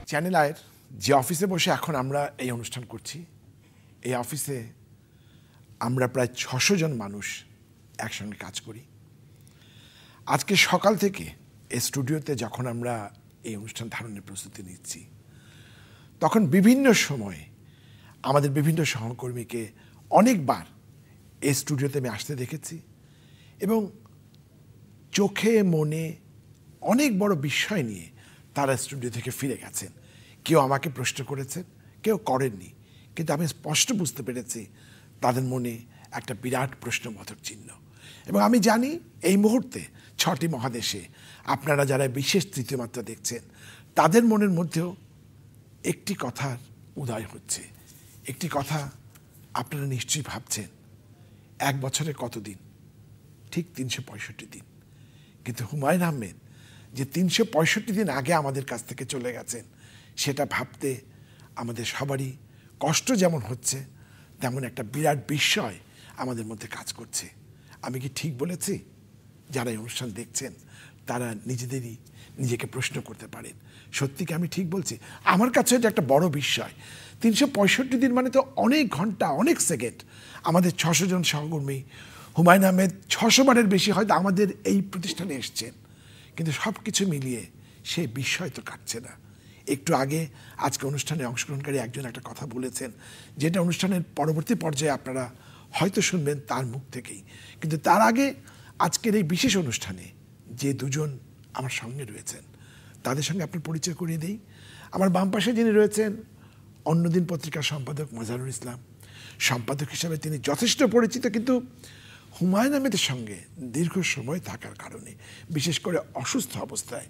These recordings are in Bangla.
চ্যানেল আয়ের যে অফিসে বসে এখন আমরা এই অনুষ্ঠান করছি, এই অফিসে আমরা প্রায় 600 জন মানুষ একসঙ্গে কাজ করি। আজকে সকাল থেকে এই স্টুডিওতে যখন আমরা এই অনুষ্ঠান ধারণের প্রস্তুতি নিচ্ছি, তখন বিভিন্ন সময়ে আমাদের বিভিন্ন সহকর্মীকে অনেকবার এই স্টুডিওতে আমি আসতে দেখেছি এবং চোখে মনে অনেক বড় বিষয় নিয়ে তারা স্টুডিও থেকে ফিরে গেছেন। কেউ আমাকে প্রশ্ন করেছেন, কেউ করেননি, কিন্তু আমি স্পষ্ট বুঝতে পেরেছি তাদের মনে একটা বিরাট প্রশ্নবোধক চিহ্ন। এবং আমি জানি এই মুহূর্তে 6টি মহাদেশে আপনারা যারা বিশেষ তৃতীয় মাত্রা দেখছেন, তাদের মনের মধ্যেও একটি কথার উদয় হচ্ছে। একটি কথা আপনারা নিশ্চয়ই ভাবছেন, এক বছরে কতদিন? ঠিক 365 দিন। কিন্তু হুমায়ূন আহমেদ যে 365 দিন আগে আমাদের কাছ থেকে চলে গেছেন, সেটা ভাবতে আমাদের সবারই কষ্ট যেমন হচ্ছে, তেমন একটা বিরাট বিস্ময় আমাদের মধ্যে কাজ করছে। আমি কি ঠিক বলেছি? যারা এই অনুষ্ঠান দেখছেন তারা নিজেকে প্রশ্ন করতে পারেন, সত্যি কি আমি ঠিক বলছি? আমার কাছে এটা একটা বড় বিস্ময়। 365 দিন মানে তো অনেক ঘন্টা, অনেক সেকেন্ড। আমাদের 600 জন সহকর্মী, হুমায়ূন আহমেদ 600 বারের বেশি হয়তো আমাদের এই প্রতিষ্ঠানে এসছেন, কিন্তু সব কিছু মিলিয়ে সেই বিস্ময় তো কাটছে না। একটু আগে আজকে অনুষ্ঠানে অংশগ্রহণকারী একজন একটা কথা বলেছেন, যেটা অনুষ্ঠানের পরবর্তী পর্যায়ে আপনারা হয়তো শুনবেন তার মুখ থেকেই। কিন্তু তার আগে আজকের এই বিশেষ অনুষ্ঠানে যে দুজন আমার সঙ্গে রয়েছেন, তাদের সঙ্গে আপনার পরিচয় করিয়ে দেই। আমার বাম পাশে যিনি রয়েছেন, অন্যদিন পত্রিকার সম্পাদক মজারুল ইসলাম। সম্পাদক হিসাবে তিনি যথেষ্ট পরিচিত, কিন্তু হুমায়ূন আহমেদের সঙ্গে দীর্ঘ সময় থাকার কারণে, বিশেষ করে অসুস্থ অবস্থায়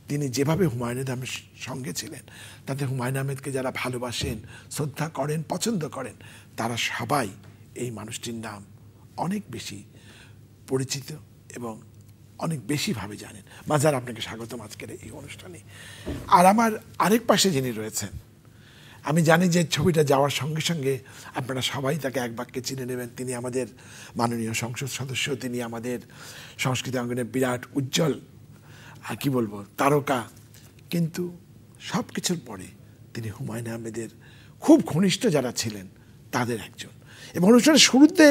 তিনি যেভাবে হুমায়ূন আহমেদের সঙ্গে ছিলেন, তাতে হুমায়ূন আহমেদকে যারা ভালোবাসেন, শ্রদ্ধা করেন, পছন্দ করেন, তারা সবাই এই মানুষটির নাম অনেক বেশি পরিচিত এবং অনেক বেশিভাবে জানেন। মাজার, আপনাকে স্বাগতম আজকের এই অনুষ্ঠানে। আর আমার আরেক পাশে যিনি রয়েছেন, আমি জানি যে ছবিটা যাওয়ার সঙ্গে সঙ্গে আপনারা সবাই তাকে এক বাক্যে চিনে নেবেন। তিনি আমাদের মাননীয় সংসদ সদস্য, তিনি আমাদের সংস্কৃতি অঙ্গনে বিরাট উজ্জ্বল, আর কি বলবো, তারকা। কিন্তু সব কিছুর পরে তিনি হুমায়ূন আহমেদের খুব ঘনিষ্ঠ যারা ছিলেন তাদের একজন। এবং অনুষ্ঠানের শুরুতে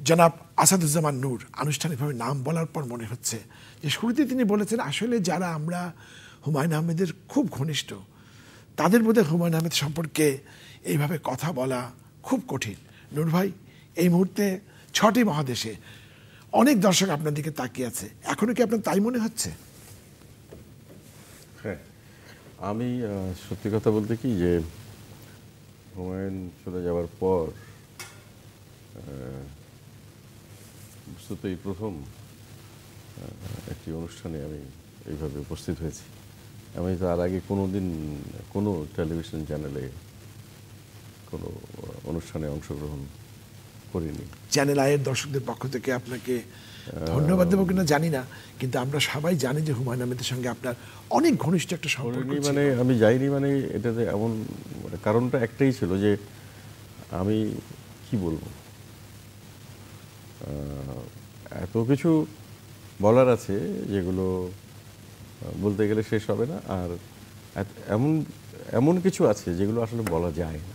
জনাব আসাদুজ্জামান নূর আনুষ্ঠানিকভাবে নাম বলার পর মনে হচ্ছে যে শুরুতে তিনি বলেছেন, আসলে যারা আমরা হুমায়ূন আহমেদের খুব ঘনিষ্ঠ, তাদের বোধহয় হুমায়ূন আহমেদ সম্পর্কে এইভাবে কথা বলা খুব কঠিন। নূর ভাই, এই মুহূর্তে 6টি মহাদেশে অনেক দর্শক আপনার দিকে তাকিয়ে আছে, এখনো কি আপনার তাই মনে হচ্ছে? হ্যাঁ, আমি সত্যি কথা বলতে কি, যে হুমায়ূন চলে যাওয়ার পর বস্তুত এই প্রথম একটি অনুষ্ঠানে আমি এইভাবে উপস্থিত হয়েছি। আমি তার আগে কোনোদিন কোনো টেলিভিশন চ্যানেলে কোনো অনুষ্ঠানে অংশগ্রহণ করিনি। চ্যানেল আয়ের দর্শকদের পক্ষ থেকে আপনাকে ধন্যবাদ দেবো কিনা জানি না, কিন্তু আমরা সবাই জানি যে হুমায়ূন আহমেদের সঙ্গে আপনার অনেক ঘনিষ্ঠ একটা সম্পর্ক ছিল। মানে আমি যাইনি, মানে এটাতে এমন কারণটা একটাই ছিল যে আমি কি বলবো, এত কিছু বলার আছে যেগুলো বলতে গেলে শেষ হবে না। আর এমন এমন কিছু আছে যেগুলো আসলে বলা যায় না,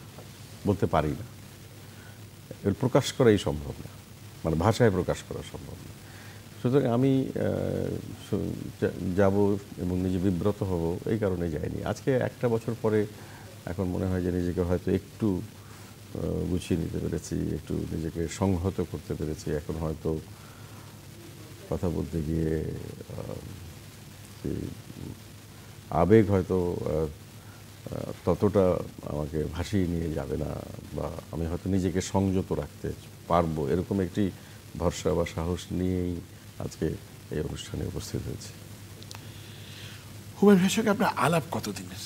বলতে পারি না, এর প্রকাশ করাই সম্ভব না, মানে ভাষায় প্রকাশ করা সম্ভব না। সুতরাং আমি যাব এবং নিজে বিব্রত হব, এই কারণে যাইনি। আজকে একটা বছর পরে এখন মনে হয় যে নিজেকে হয়তো একটু গুছিয়ে নিতে পেরেছি, একটু নিজেকে সংহত করতে পেরেছি। এখন হয়তো কথা বলতে গিয়ে আবেগ হয়তো ততটা আমাকে ভাসিয়ে নিয়ে যাবে না, বা আমি হয়তো নিজেকে সংযত রাখতে পারবো, এরকম একটি ভরসা বা সাহস নিয়েই আজকে এই অনুষ্ঠানে উপস্থিত হয়েছি। হুমায়ূন ভাইয়ের সঙ্গে আপনার আলাপ কতদিনের?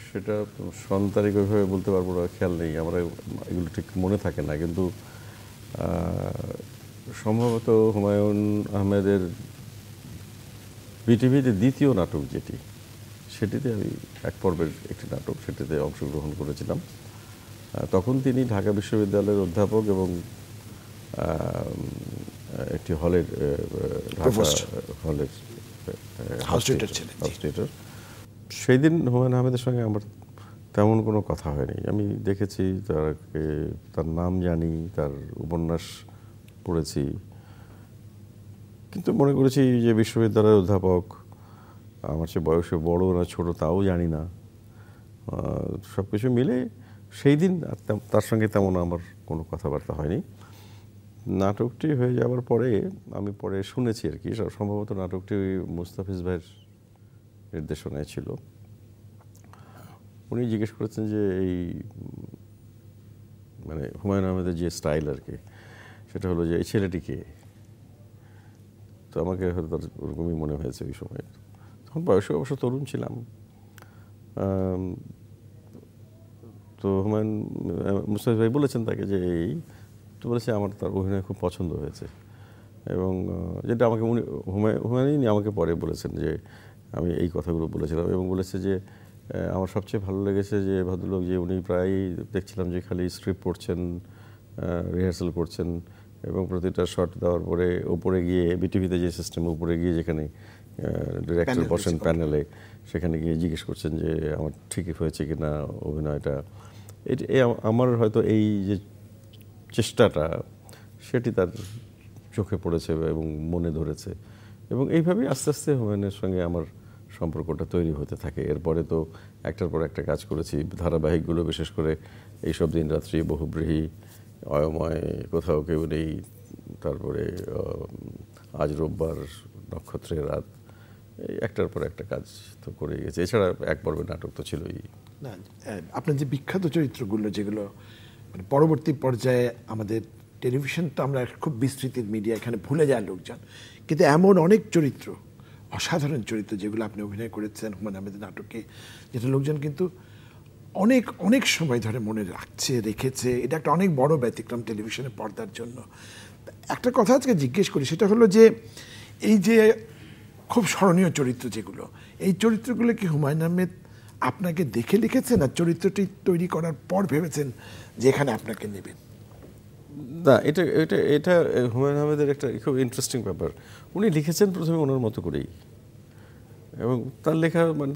সেটা সন তারিখ ওইভাবে বলতে পারবো না, খেয়াল নেই, আমরা এগুলো ঠিক মনে থাকে না। কিন্তু সম্ভবত হুমায়ূন আহমেদের বিটিভিতে দ্বিতীয় নাটক যেটি, সেটিতে আমি এক পর্বের একটি নাটক, সেটিতে অংশগ্রহণ করেছিলাম। তখন তিনি ঢাকা বিশ্ববিদ্যালয়ের অধ্যাপক এবং একটি হলের হাউস টিউটর ছিলেন। House tutor. সেই দিন হুমায়ুন আহমেদের সঙ্গে আমার তেমন কোনো কথা হয়নি। আমি দেখেছি তার নাম জানি, তার উপন্যাস পড়েছি, কিন্তু মনে করেছি যে বিশ্ববিদ্যালয়ের অধ্যাপক, আমার চেয়ে বয়সে বড় না ছোট তাও জানি না। সব কিছু মিলে সেই দিন তার সঙ্গে তেমন আমার কোনো কথাবার্তা হয়নি। নাটকটি হয়ে যাওয়ার পরে আমি পরে শুনেছি আর কি, সম্ভবত নাটকটি মুস্তাফিজ ভাইয়ের নির্দেশনায় ছিল। উনি জিজ্ঞেস করেছেন যে এই মানে হুমায়ুন আহমেদের যে স্টাইল আর কি, সেটা হলো যে এই ছেলেটিকে, তো আমাকে হয়তো তার ওরকমই মনে হয়েছে ওই সময়। তখন বয়সে অবশ্য তরুণ ছিলাম। তো হুমায়ুন মুস্তাফিজ ভাই বলেছেন তাকে যে এই, তো বলেছে আমার তার অভিনয় খুব পছন্দ হয়েছে, এবং যেটা আমাকে উনি হুমায়ুনই আমাকে পরে বলেছেন যে আমি এই কথাগুলো বলেছিলাম, এবং বলেছে যে আমার সবচেয়ে ভালো লেগেছে যে ভদ্রলোক, যে উনি প্রায় দেখছিলাম যে খালি স্ক্রিপ্ট পড়ছেন, রিহার্সাল করছেন, এবং প্রতিটা শট দেওয়ার পরে ওপরে গিয়ে বিটিভিতে যে সিস্টেম, উপরে গিয়ে যেখানে ডিরেক্টর বসেন প্যানেলে, সেখানে গিয়ে জিজ্ঞেস করছেন যে আমার ঠিকই হয়েছে কি না অভিনয়টা। আমার হয়তো এই যে চেষ্টাটা, সেটি তার চোখে পড়েছে এবং মনে ধরেছে, এবং এইভাবেই আস্তে আস্তে হুমায়ুনের সঙ্গে আমার সম্পর্কটা তৈরি হতে থাকে। এরপরে তো একটার পর একটা কাজ করেছি, ধারাবাহিকগুলো, বিশেষ করে এইসব দিন রাত্রি, বহুব্রীহি, অয়ময়, কোথাও কেউ নেই, তারপরে আজ রোববার, নক্ষত্রের রাত, একটার পর একটা কাজ তো করে গেছে। এছাড়া এক পর্বের নাটক তো ছিলই। না, আপনার যে বিখ্যাত চরিত্রগুলো, যেগুলো মানে পরবর্তী পর্যায়ে আমাদের টেলিভিশন তো আমরা খুব বিস্তৃত মিডিয়া, এখানে ভুলে যায় লোকজন, কিন্তু এমন অনেক চরিত্র, অসাধারণ চরিত্র যেগুলো আপনি অভিনয় করেছেন হুমায়ুন আহমেদের নাটকে, যেটা লোকজন কিন্তু অনেক অনেক সময় ধরে মনে রেখেছে। এটা একটা অনেক বড় ব্যতিক্রম টেলিভিশনের পর্দার জন্য। একটা কথা আজকে জিজ্ঞেস করি, সেটা হলো যে এই যে খুব স্মরণীয় চরিত্র যেগুলো, এই চরিত্রগুলো কি হুমায়ুন আহমেদ আপনাকে দেখে লিখেছেন, আর চরিত্রটি তৈরি করার পর ভেবেছেন যে এখানে আপনাকে নেবেন? না, এটা এটা এটা হুমায়ুন আহমেদের একটা খুব ইন্টারেস্টিং ব্যাপার। উনি লিখেছেন প্রথমে ওনার মতো করেই, এবং তার লেখা মানে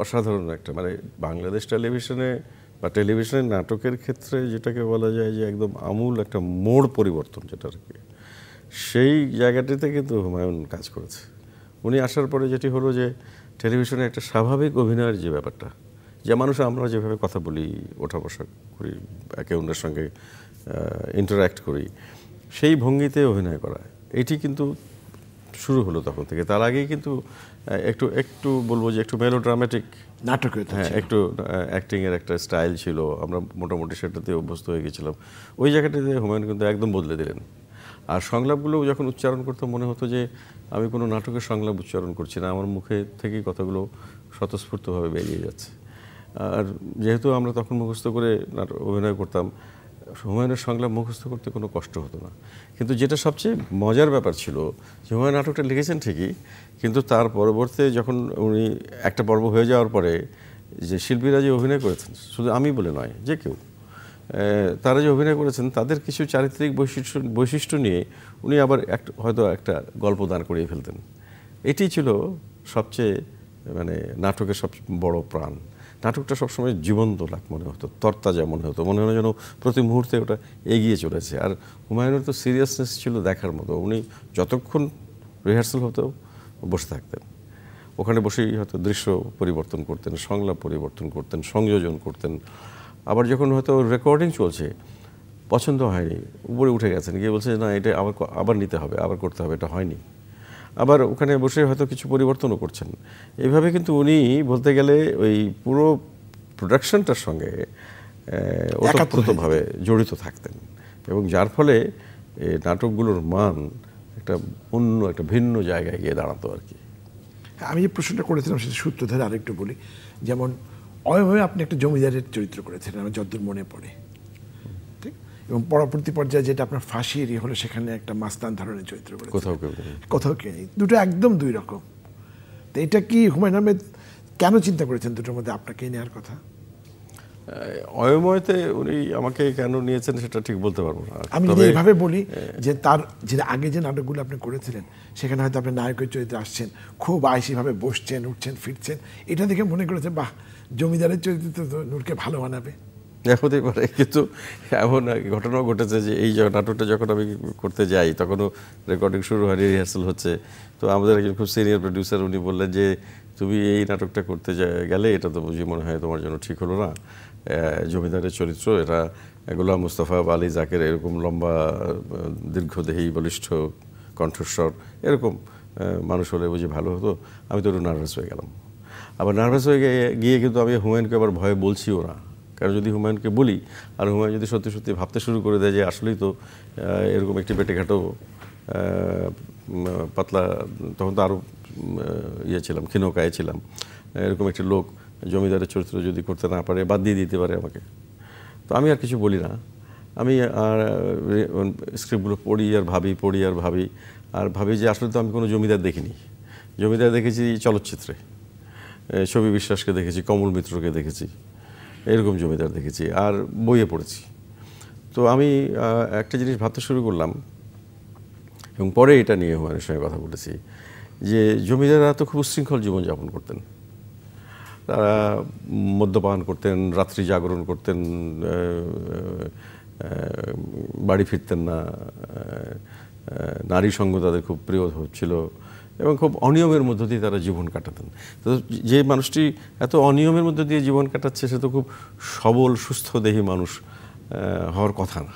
অসাধারণ একটা, মানে বাংলাদেশ টেলিভিশনে বা টেলিভিশনের নাটকের ক্ষেত্রে যেটাকে বলা যায় যে একদম আমূল একটা মোড় পরিবর্তন, যেটা আর কি, সেই জায়গাটিতে কিন্তু হুমায়ুন কাজ করেছে। উনি আসার পরে যেটি হলো যে টেলিভিশনে একটা স্বাভাবিক অভিনয়ের যে ব্যাপারটা, যে মানুষ আমরা যেভাবে কথা বলি, ওঠা বসা করি, একে অন্যের সঙ্গে ইন্টারঅ্যাক্ট করি, সেই ভঙ্গিতে অভিনয় করা, এটি কিন্তু শুরু হলো তখন থেকে। তার আগেই কিন্তু একটু একটু বলবো যে একটু মেলোড্রামেটিক নাটক, হ্যাঁ, একটু অ্যাক্টিংয়ের একটা স্টাইল ছিল, আমরা মোটামুটি সেটাতে অভ্যস্ত হয়ে গেছিলাম। ওই জায়গাটাতে হুমায়ুন কিন্তু একদম বদলে দিলেন। আর সংলাপগুলো যখন উচ্চারণ করতাম, মনে হতো যে আমি কোনো নাটকের সংলাপ উচ্চারণ করছি না, আমার মুখে থেকেই কথাগুলো স্বতঃস্ফূর্তভাবে বেরিয়ে যাচ্ছে। আর যেহেতু আমরা তখন মুখস্থ করে অভিনয় করতাম, হুমায়ুনের সংলাপ মুখস্থ করতে কোনো কষ্ট হতো না। কিন্তু যেটা সবচেয়ে মজার ব্যাপার ছিল যে হুমায়ুন নাটকটা লিখেছেন ঠিকই, কিন্তু তার পরবর্তীতে যখন উনি একটা পর্ব হয়ে যাওয়ার পরে যে শিল্পীরা যে অভিনয় করেছেন, শুধু আমি বলে নয়, যে কেউ তারা যে অভিনয় করেছেন, তাদের কিছু চারিত্রিক বৈশিষ্ট্য নিয়ে উনি আবার হয়তো একটা গল্প দাঁড় করিয়ে ফেলতেন। এটি ছিল সবচেয়ে মানে নাটকের সবচেয়ে বড় প্রাণ। নাটকটা সবসময় জীবন্ত মনে হতো, তরতাজা মনে হতো, মনে হয় যেন প্রতি মুহূর্তে ওটা এগিয়ে চলেছে। আর হুমায়ুনের তো সিরিয়াসনেস ছিল দেখার মতো। উনি যতক্ষণ রিহার্সাল হতো বসে থাকতেন, ওখানে বসেই হয়তো দৃশ্য পরিবর্তন করতেন, সংলাপ পরিবর্তন করতেন, সংযোজন করতেন। আবার যখন হয়তো রেকর্ডিং চলছে, পছন্দ হয়নি, উপরে উঠে গেছেন, গিয়ে বলছে না এটা আবার নিতে হবে, আবার করতে হবে, এটা হয়নি, আবার ওখানে বসে হয়তো কিছু পরিবর্তনও করছেন। এইভাবে কিন্তু উনি বলতে গেলে ওই পুরো প্রোডাকশনটার সঙ্গে ওতপ্রোতভাবে জড়িত থাকতেন, এবং যার ফলে নাটকগুলোর মান একটা অন্য একটা ভিন্ন জায়গায় গিয়ে দাঁড়াতো আর কি। আমি যে প্রশ্নটা করেছিলাম সেটা সূত্র ধরে আরেকটু বলি। যেমন অয়ভাবে আপনি একটা জমিদারের চরিত্র করেছিলেন, আমার যতদূর মনে পড়ে, ঠিক, এবং পরবর্তী পর্যায়ে যেটা আপনার ফাঁসির হলো, সেখানে একটা মাস্তান ধরনের চরিত্র করেছেন, কোথাও কেউ নেই। দুটো একদম দুই রকম। তো এটা কি হুমায়ুন আহমেদ কেন চিন্তা করেছেন দুটোর মধ্যে আপনাকে নেওয়ার কথা? অয়ময়তে উনি আমাকে কেন নিয়েছেন সেটা ঠিক বলতে পারবো না। আমি যদি এইভাবে বলি যে তার যে আগে যে নাটকগুলো আপনি করেছিলেন সেখানে হয়তো আপনি নায়কের চরিত্রে আসছেন, খুব আয়সিভাবে বসছেন, উঠছেন, ফিরছেন, এটা দেখে মনে করেছে বাহ, জমিদারের চরিত্রে তো নূরকে ভালো মানাবে। হতেই পারে, কিন্তু এমন ঘটনাও ঘটেছে যে এই নাটকটা যখন আমি করতে যাই তখনও রেকর্ডিং শুরু হয়, রিহার্সাল হচ্ছে। তো আমাদের একজন খুব সিনিয়র প্রডিউসার, উনি বললেন যে তুমি এই নাটকটা করতে গেলে এটা তো বুঝি মনে হয় তোমার জন্য ঠিক হলো না, জমিদারের চরিত্র এটা, গোলাম মুস্তাফা বা আলী জাকের এরকম লম্বা দীর্ঘদেহী বলিষ্ঠ কণ্ঠস্বর এরকম মানুষ হলে বুঝি ভালো হতো। আমি তো একটু নার্ভাস হয়ে গেলাম। আবার নার্ভাস হয়ে গিয়ে কিন্তু আমি হুমায়ুনকে আবার ভয়ে বলছিও না, কারণ যদি হুমায়ুনকে বলি আর হুমায়ুন যদি সত্যি সত্যি ভাবতে শুরু করে দেয় যে আসলেই তো এরকম একটি পেটেঘাটো পাতলা, তখন তো আরও ইয়ে ছিলাম, ক্ষীণকায় ছিলাম, এরকম একটি লোক জমিদারের চরিত্র যদি করতে না পারে, বাদ দিয়ে দিতে পারে আমাকে। তো আমি আর কিছু বলি না, আমি আর স্ক্রিপ্টগুলো পড়ি আর ভাবি যে আসলে তো আমি কোনো জমিদার দেখিনি। জমিদার দেখেছি চলচ্চিত্রে, ছবি বিশ্বাসকে দেখেছি, কমল মিত্রকে দেখেছি, এরকম জমিদার দেখেছি আর বইয়ে পড়েছি। তো আমি একটা জিনিস ভাবতে শুরু করলাম এবং পরে এটা নিয়ে হুমায়ুনের সঙ্গে কথা বলেছি যে জমিদাররা তো খুব উশৃঙ্খল জীবনযাপন করতেন। তারা মদ্যপান করতেন, রাত্রি জাগরণ করতেন, বাড়ি ফিরতেন না, নারী সঙ্গ তাদের খুব প্রিয় ছিল এবং খুব অনিয়মের মধ্য দিয়ে তারা জীবন কাটাতেন। তো যে মানুষটি এত অনিয়মের মধ্য দিয়ে জীবন কাটাচ্ছে সে তো খুব সবল সুস্থ দেহী মানুষ হওয়ার কথা না।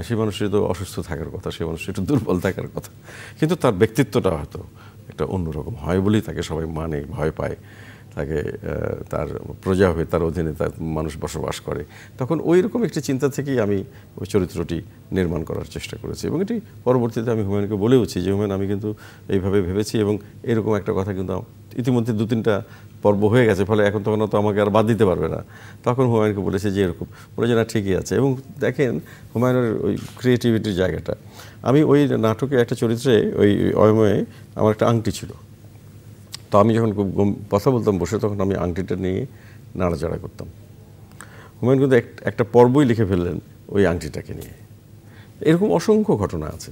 সে মানুষের তো অসুস্থ থাকার কথা, সে মানুষের একটু দুর্বল থাকার কথা, কিন্তু তার ব্যক্তিত্বটা হয়তো একটা অন্যরকম হয় বলেই তাকে সবাই মানে, ভয় পায়, তাকে তার প্রজা হয়ে তার অধীনে তার মানুষ বসবাস করে। তখন ওই রকম একটি চিন্তা থেকেই আমি ওই চরিত্রটি নির্মাণ করার চেষ্টা করেছি এবং এটি পরবর্তীতে আমি হুমায়ুনকে বলেওছি যে হুমায়ুন আমি কিন্তু এইভাবে ভেবেছি এবং এরকম একটা কথা কিন্তু ইতিমধ্যে 2-3টা পর্ব হয়ে গেছে, ফলে এখন তখন তো আমাকে আর বাদ দিতে পারবে না। তখন হুমায়ুনকে বলেছে যে এরকম, বলে যে না ঠিকই আছে। এবং দেখেন হুমায়ুনের ওই ক্রিয়েটিভিটির জায়গাটা, আমি ওই নাটকে একটা চরিত্রে ওই অয়ময়ে আমার একটা আংটি ছিল, তো আমি যখন কথা বলতাম বসে তখন আমি আংটিটা নিয়ে নাড়াচাড়া করতাম। হুমায়ুন কিন্তু একটা পর্বই লিখে ফেললেন ওই আংটিটাকে নিয়ে। এরকম অসংখ্য ঘটনা আছে।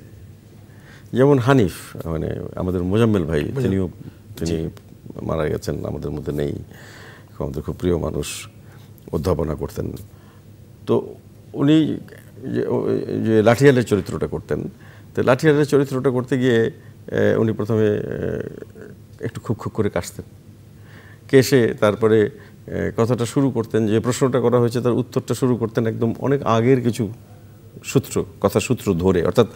যেমন হানিফ, মানে আমাদের মোজাম্মেল ভাই, তিনি মারা গেছেন, আমাদের মধ্যে নেই, আমাদের খুব প্রিয় মানুষ, অধ্যাপনা করতেন। তো উনি যে লাঠিয়ালের চরিত্রটা করতেন, তো লাঠিয়ালের চরিত্রটা করতে গিয়ে উনি প্রথমে একটু খুব করে কাশতেন, কেশে তারপরে কথাটা শুরু করতেন, যে প্রশ্নটা করা হয়েছে তার উত্তরটা শুরু করতেন একদম অনেক আগের কিছু সূত্র ধরে, অর্থাৎ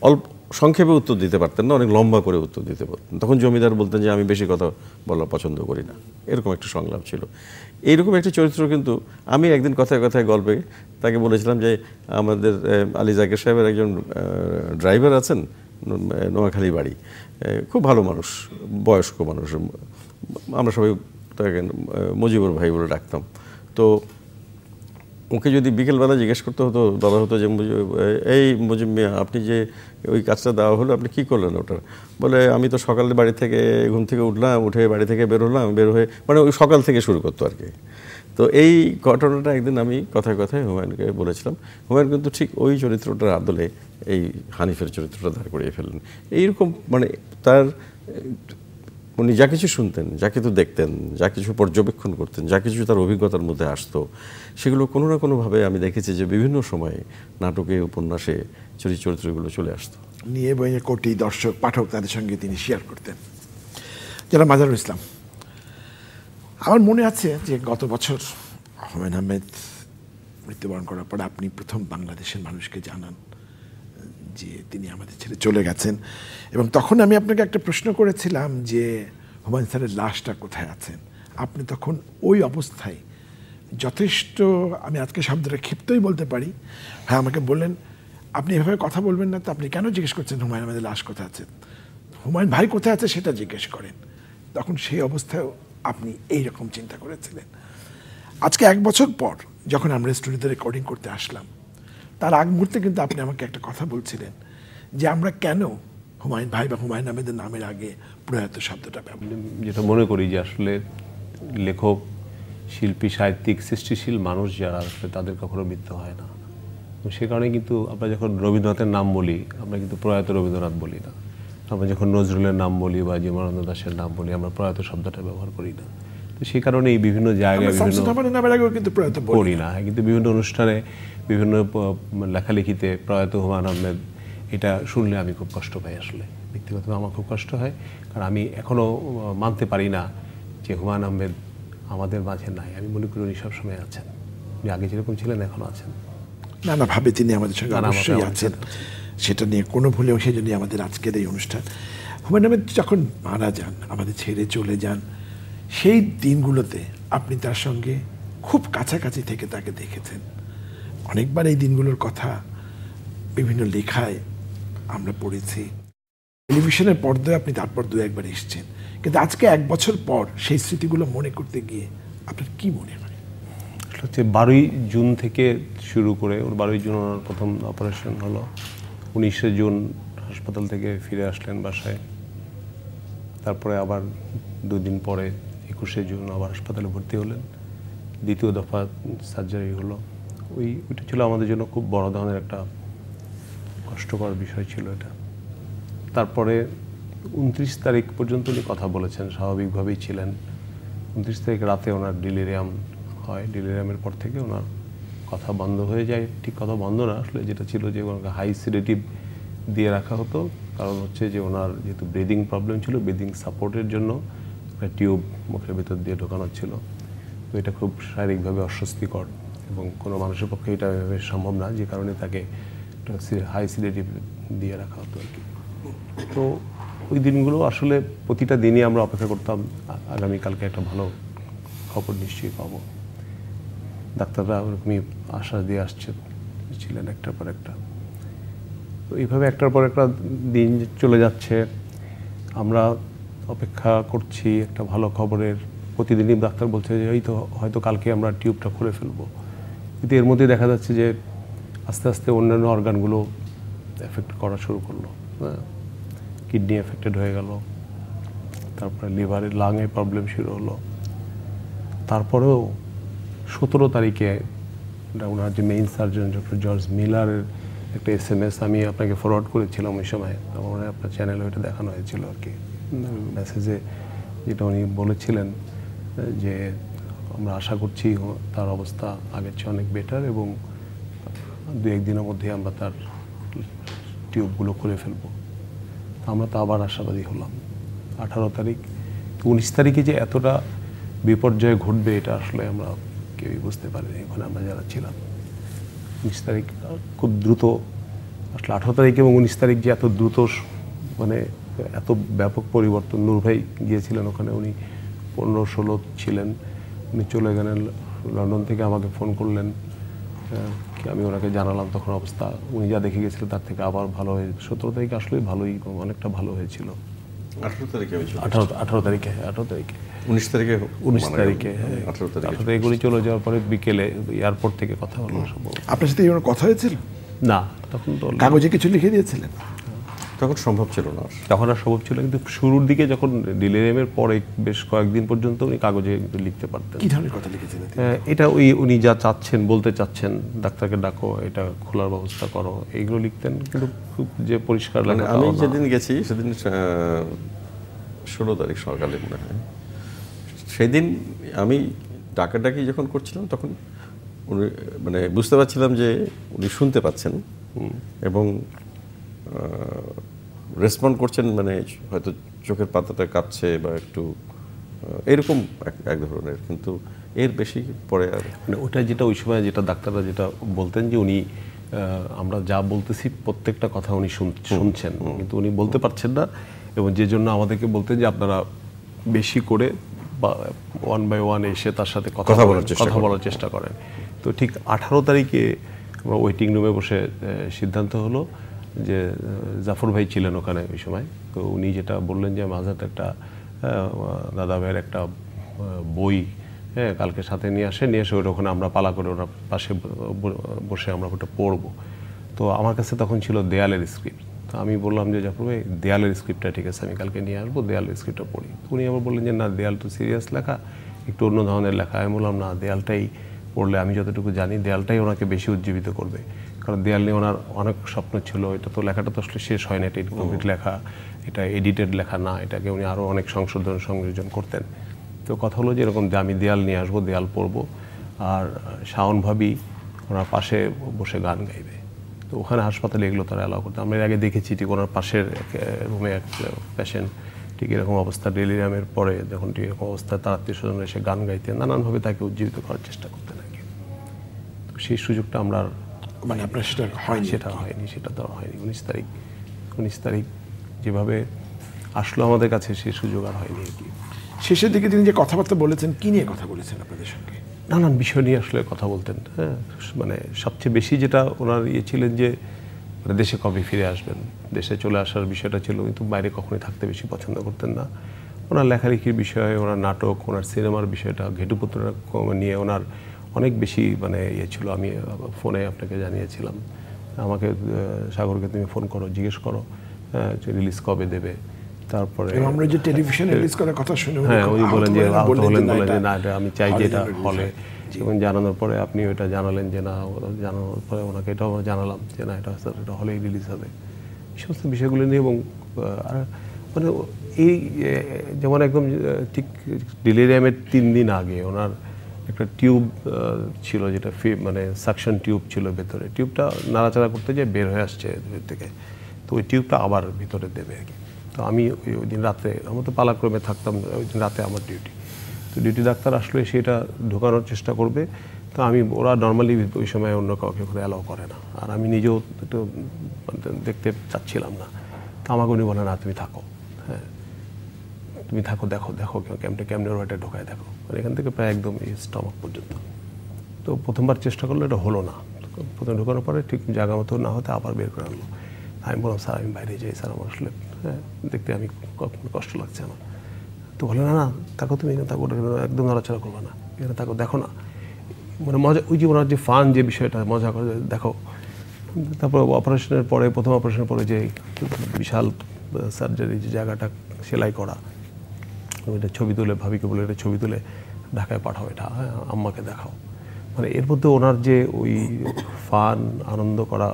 অল্প সংক্ষেপে উত্তর দিতে পারতেন না, অনেক লম্বা করে উত্তর দিতে পারতেন। তখন জমিদার বলতেন যে আমি বেশি কথা বলা পছন্দ করি না, এরকম একটা সংলাপ ছিল। এইরকম একটি চরিত্র কিন্তু আমি একদিন কথায় কথায় গল্পে তাকে বলেছিলাম যে আমাদের আলী জাকের সাহেবের একজন ড্রাইভার আছেন, নোয়াখালী বাড়ি, খুব ভালো মানুষ, বয়স্ক মানুষ, আমরা সবাই তাকে মুজিবুর ভাই বলে ডাকতাম। তো ওকে যদি বিকেলবেলা জিজ্ঞেস করতে হতো, বলা হতো যে এই মুজিব মিয়া, আপনি যে ওই কাজটা দেওয়া হলো আপনি কী করলেন ওটা? বলে আমি তো সকালে বাড়ি থেকে ঘুম থেকে উঠলাম, উঠে বাড়ি থেকে বের হয়ে মানে ওই সকাল থেকে শুরু করতো আর কি। তো এই ঘটনাটা একদিন আমি কথায় কথায় হুমায়ুনকে বলেছিলাম। হুমায়ুন কিন্তু ঠিক ওই চরিত্রটার আদলে এই হানিফের চরিত্রটা দাঁড় করিয়ে ফেললেন। এইরকম মানে তার উনি যা কিছু শুনতেন, যা কিছু দেখতেন, যা কিছু পর্যবেক্ষণ করতেন, যা কিছু তার অভিজ্ঞতার মধ্যে আসতো, সেগুলো কোনো না কোনোভাবে আমি দেখেছি যে বিভিন্ন সময়ে নাটকে, উপন্যাসে চরিত্রগুলো চলে আসতো। নিয়ে বইয়ে কোটি দর্শক পাঠক তাদের সঙ্গে তিনি শেয়ার করতেন। যারা মাজারুল ইসলাম, আমার মনে আছে যে গত বছর হুমায়ুন আহমেদ মৃত্যুবরণ করার পর আপনি প্রথম বাংলাদেশের মানুষকে জানান যে তিনি আমাদের ছেড়ে চলে গেছেন, এবং তখন আমি আপনাকে একটা প্রশ্ন করেছিলাম যে হুমায়ুন স্যারের লাশটা কোথায় আছেন। আপনি তখন ওই অবস্থায় যথেষ্ট, আমি আজকে শব্দটা ক্ষিপ্তই বলতে পারি, হ্যাঁ আমাকে বললেন আপনি এভাবে কথা বলবেন না, তো আপনি কেন জিজ্ঞেস করছেন হুমায়ুন আহমেদের লাশ কোথায় আছে, হুমায়ুন ভাই কোথায় আছে সেটা জিজ্ঞেস করেন। তখন সেই অবস্থায় আপনি এইরকম চিন্তা করেছিলেন। আজকে 1 বছর পর যখন আমরা স্টুডিওতে রেকর্ডিং করতে আসলাম, তার আগ মুহূর্তে কিন্তু আপনি আমাকে একটা কথা বলছিলেন যে আমরা কেন হুমায়ুন ভাই বা হুমায়ুন আহমেদের নামের আগে প্রয়াত শব্দটা ব্যবহার। যেটা মনে করি যে আসলে লেখক শিল্পী, সাহিত্যিক, সৃষ্টিশীল মানুষ যারা আসলে তাদের কখনো মৃত্যু হয় না। সে কারণে কিন্তু আমরা যখন রবীন্দ্রনাথের নাম বলি, আমরা কিন্তু প্রয়াত রবীন্দ্রনাথ বলি না। আমরা যখন নজরুলের নাম বলি বা জীবনানন্দ দাশের নাম বলি, আমরা প্রয়াত শব্দটা ব্যবহার করি না। তো সেই কারণে এই বিভিন্ন জায়গায় করি না, কিন্তু বিভিন্ন অনুষ্ঠানে, বিভিন্ন লেখালেখিতে প্রয়াত হুমায়ুন আহমেদ, এটা শুনলে আমি খুব কষ্ট পাই। আসলে ব্যক্তিগতভাবে আমার খুব কষ্ট হয়, কারণ আমি এখনও মানতে পারি না যে হুমায়ুন আহমেদ আমাদের মাঝে নাই। আমি মনে করি উনি সবসময় আছেন, উনি আগে যেরকম ছিলেন এখনও আছেন। নানাভাবে তিনি আমাদের সঙ্গে অবশ্যই আছেন, সেটা নিয়ে কোনো ভুলেও, সেই জন্যই আমাদের আজকের এই অনুষ্ঠান। হুমায়ুন আহমেদ যখন মারা যান, আমাদের ছেড়ে চলে যান, সেই দিনগুলোতে আপনি তার সঙ্গে খুব কাছাকাছি থেকে তাকে দেখেছেন। অনেকবার এই দিনগুলোর কথা বিভিন্ন লেখায় আমরা পড়েছি, টেলিভিশনের পর্দায় আপনি তারপর দু একবার এসছেন, কিন্তু আজকে 1 বছর পর সেই স্মৃতিগুলো মনে করতে গিয়ে আপনার কি মনে হয়? হচ্ছে 12ই জুন থেকে শুরু করে, ওর 12ই জুন ওনার প্রথম অপারেশন হলো, 19শে জুন হাসপাতাল থেকে ফিরে আসলেন বাসায়, তারপরে আবার 2 দিন পরে 21শে জুন আবার হাসপাতালে ভর্তি হলেন, দ্বিতীয় দফা সার্জারি হলো। ওইটা ছিল আমাদের জন্য খুব বড় ধরনের একটা কষ্টকর বিষয় ছিল এটা। তারপরে 29 তারিখ পর্যন্ত উনি কথা বলেছেন, স্বাভাবিকভাবেই ছিলেন। 29 তারিখ রাতে ওনার ডিলিরিয়াম হয়, ডিলিরিয়ামের পর থেকে ওনার কথা বন্ধ হয়ে যায়। ঠিক কথা বন্ধ না, আসলে যেটা ছিল যে ওনাকে হাই সিডেটিভ দিয়ে রাখা হতো, কারণ হচ্ছে যে ওনার যেহেতু ব্রিদিং প্রবলেম ছিল, ব্রিদিং সাপোর্টের জন্য একটা টিউব মুখের ভিতর দিয়ে ঢোকানো ছিল। তো এটা খুব শারীরিকভাবে অস্বস্তিকর এবং কোনো মানুষের পক্ষে এটা সম্ভব না, যে কারণে তাকে হাই সিডেটিভ দিয়ে রাখা হতো আর কি। তো ওই দিনগুলো আসলে প্রতিটা দিনই আমরা অপেক্ষা করতাম আগামীকালকে একটা ভালো খবর নিশ্চয়ই পাবো। ডাক্তাররা ওরকমই আশ্বাস দিয়ে ছিলেন একটার পর একটা। তো এইভাবে একটার পর একটা দিন চলে যাচ্ছে, আমরা অপেক্ষা করছি একটা ভালো খবরের। প্রতিদিনই ডাক্তার বলছে যে এই তো হয়তো কালকে আমরা টিউবটা খুলে ফেলবো, কিন্তু এর মধ্যে দেখা যাচ্ছে যে আস্তে আস্তে অন্যান্য অর্গানগুলো এফেক্ট করা শুরু করলো। কিডনি এফেক্টেড হয়ে গেল, তারপরে লিভারের লাংয়ে প্রবলেম শুরু হলো। তারপরেও 17 তারিখে ওনার যে মেইন সার্জন ডক্টর জর্জ মিলারের একটা SMS আমি আপনাকে ফরওয়ার্ড করেছিলাম ওই সময়, আমার আপনার চ্যানেলে ওইটা দেখানো হয়েছিল আর কি। মেসেজে যেটা উনি বলেছিলেন যে আমরা আশা করছি তার অবস্থা আগের চেয়ে অনেক বেটার এবং 2-1 দিনের মধ্যে আমরা তার টিউবগুলো খুলে ফেলবো। আমরা তো আবার আশাবাদী হলাম। 18 তারিখ, 19 তারিখে যে এতটা বিপর্যয় ঘটবে এটা আসলে আমরা কেউই বুঝতে পারিনি ওখানে আমরা যারা ছিলাম। 19 তারিখ খুব দ্রুত আসলে, 18 তারিখ এবং 19 তারিখ যে এত দ্রুত, মানে এত ব্যাপক পরিবর্তন। নূর ভাই গিয়েছিলেন ওখানে, উনি 15-16 ছিলেন, উনি চলে গেলেন। লন্ডন থেকে আমাকে ফোন করলেন, আমি ওনাকে জানালাম তখন অবস্থা। উনি যা দেখে গেছিলেন তার থেকে আবার ভালো হয়ে 17 তারিখে আসলে ভালোই, অনেকটা ভালো হয়েছিল। 18 তারিখে 18 তারিখে 18 তারিখে 19 তারিখে 19 তারিখে 18 তারিখে গুলি চলে যাওয়ার পরে বিকেলে এয়ারপোর্ট থেকে কথা হলো। আপনার সাথে এবার কথা হয়েছিল? না, তখন তো কাগজে কিছু লিখে দিয়েছিলেন? তখন সম্ভব ছিল না, তখন আর সম্ভব ছিল, কিন্তু শুরুর দিকে যখন ডিলিরিয়ামের পরে বেশ কয়েকদিন পর্যন্ত উনি কাগজে লিখতে পারতেন। কি ধরনের কথা লিখেছিলেন? এটা উনি যা চাচ্ছেন, বলতে চাচ্ছেন, ডাক্তারকে ডাকো, এটা খোলার ব্যবস্থা করো, এইগুলো লিখতেন, কিন্তু খুব যে পরিষ্কার লেখা। আমি যেদিন গেছি সেদিন 16 তারিখ সকালে মনে হয়, সেদিন আমি ডাকাডাকি যখন করছিলাম তখন উনি, মানে বুঝতে পারছিলাম যে উনি শুনতে পাচ্ছেন এবং রেসপন্ড করছেন, মানে হয়তো চোখের পাতাটা কাঁপছে বা একটু এরকম এক ধরনের, কিন্তু এর বেশি পরে আর মানে ওটা যেটা ওই সময় যেটা ডাক্তাররা যেটা বলতেন যে উনি, আমরা যা বলতেছি প্রত্যেকটা কথা উনি শুনছেন, কিন্তু উনি বলতে পারছেন না, এবং যে জন্য আমাদেরকে বলতেন যে আপনারা বেশি করে বা 1 by 1 এসে তার সাথে কথা বলার চেষ্টা করেন। তো ঠিক 18 তারিখে আমরা ওয়েটিং রুমে বসে সিদ্ধান্ত হলো যে জাফর ভাই ছিলেন ওখানে ওই সময়, তো উনি যেটা বললেন যে মাঝাতে একটা দাদা ভাইয়ের একটা বই কালকে সাথে নিয়ে এসে ওখানে আমরা পালা করে ওনার পাশে বসে আমরা ওটা পড়বো। তো আমার কাছে তখন ছিল দেয়ালের স্ক্রিপ্ট। তো আমি বললাম যে জাফর ভাই দেয়ালের স্ক্রিপ্টটা ঠিক আছে, আমি কালকে নিয়ে আসবো, দেয়ালের স্ক্রিপ্টটা পড়ি। উনি আবার বললেন যে না, দেয়াল তো সিরিয়াস লেখা, একটু অন্য ধরনের লেখা। আমি বললাম না, দেয়ালটাই পড়লে, আমি যতটুকু জানি দেয়ালটাই ওনাকে বেশি উজ্জীবিত করবে, কারণ দেয়াল নিয়ে ওনার অনেক স্বপ্ন ছিল। এটা তো লেখাটা তো আসলে শেষ হয় না, এটা ইনকমপ্লিট লেখা, এটা এডিটেড লেখা না, এটাকে উনি আরও অনেক সংশোধন সংযোজন করতেন। তো কথা হলো যে এরকম আমি দেয়াল নিয়ে আসবো, দেয়াল পড়বো, আর শাওন ভাবি ওনার পাশে বসে গান গাইবে। তো ওখানে হাসপাতালে এগুলো তারা অ্যালাউ করতে, আমরা এর আগে দেখেছি ঠিক ওনার পাশের রুমে এক পেশেন্ট ঠিক এরকম অবস্থা, ডেলিরিয়ামের পরে যখন ঠিক এরকম অবস্থায় তার আত্মীয়স্বজন এসে গান গাইতেন, নানানভাবে তাকে উজ্জীবিত করার চেষ্টা করতেন আর কি। তো সেই সুযোগটা আমরা মানে আপনার সেটা হয়নি? সেটা হয়নি, সেটা তো হয়নি। 19 তারিখ যেভাবে আসলো আমাদের কাছে, সেই সুযোগ আর হয়নি আর কি। শেষের দিকে তিনি যে কথাবার্তা বলেছেন, কি নিয়ে কথা বলেছেন আপনাদের সঙ্গে? নানান বিষয় নিয়ে আসলে কথা বলতেন। হ্যাঁ, মানে সবচেয়ে বেশি যেটা ওনার ছিলেন যে মানে দেশে কবে ফিরে আসবেন, দেশে চলে আসার বিষয়টা ছিল, কিন্তু বাইরে কখনোই থাকতে বেশি পছন্দ করতেন না। ওনার লেখালেখির বিষয়ে, ওনার নাটক, ওনার সিনেমার বিষয়টা, ঘেটুপুত্র নিয়ে ওনার অনেক বেশি মানে ছিল। আমি ফোনে আপনাকে জানিয়েছিলাম, আমাকে সাগরকে তুমি ফোন করো, জিজ্ঞেস করো যে রিলিজ কবে দেবে। তারপরে আমরা যে টেলিভিশনে রিলিজ করার কথা শুনে, হ্যাঁ, উনি বলেন যে বললেন যে না, এটা আমি চাই যে এটা হলে, এবং জানানোর পরে আপনি ওইটা জানালেন যে না, জানানোর পরে ওনাকে এটাও জানালাম যে না, এটা স্যার এটা হলেই রিলিজ হবে। এই সমস্ত বিষয়গুলো নিয়ে, এবং আর মানে এই যেমন একদম ঠিক ডেলিরিয়ামের 3 দিন আগে ওনার একটা টিউব ছিল, যেটা মানে সাকশন টিউব ছিল ভেতরে, টিউবটা নাড়াচাড়া করতে যেয়ে বের হয়ে আসছে ভেতর থেকে, তো ওই টিউবটা আবার ভিতরে দেবে আর কি। তো আমি ওই দিন রাতে, আমরা তো পালাক্রমে থাকতাম, ওই দিন রাতে আমার ডিউটি, তো ডিউটি ডাক্তার আসলে সেটা ঢোকানোর চেষ্টা করবে। তো ওরা নর্মালি ওই সময় অন্য কাউকে করে অ্যালাউ করে না, আর আমি নিজেও একটু দেখতে চাচ্ছিলাম না। তো আমাকে উনি বলে না, তুমি থাকো, হ্যাঁ তুমি থাকো, দেখো কেমনে ওরা এটা ঢোকায় দেখো, মানে এখান থেকে প্রায় একদম এই স্টমাক পর্যন্ত। তো প্রথমবার চেষ্টা করলো, এটা হলো না। প্রথমে ঢোকানোর পরে ঠিক জায়গা মতো না হতে আবার বের করে আনলো। আমি বললাম স্যার আমি বাইরে যাই স্যার, আমার আসলে হ্যাঁ দেখতে আমি কষ্ট লাগছে আমার। তো বলে না, থাকো তুমি এখানে থাকো, একদম নড়াচড়া করবে না, এখানে থাকো, দেখো না, মানে মজা, ওই যে ওনার যে ফান যে বিষয়টা, মজা করে দেখো। তারপর অপারেশনের পরে, প্রথম অপারেশনের পরে যে বিশাল সার্জারি, যে জায়গাটা সেলাই করা, ওইটা ছবি তুলে, ভাবিকে বলে এটা ছবি তুলে ঢাকায় পাঠাও, এটা হ্যাঁ আম্মাকে দেখাও। মানে এর মধ্যে ওনার যে ওই ফান, আনন্দ করা,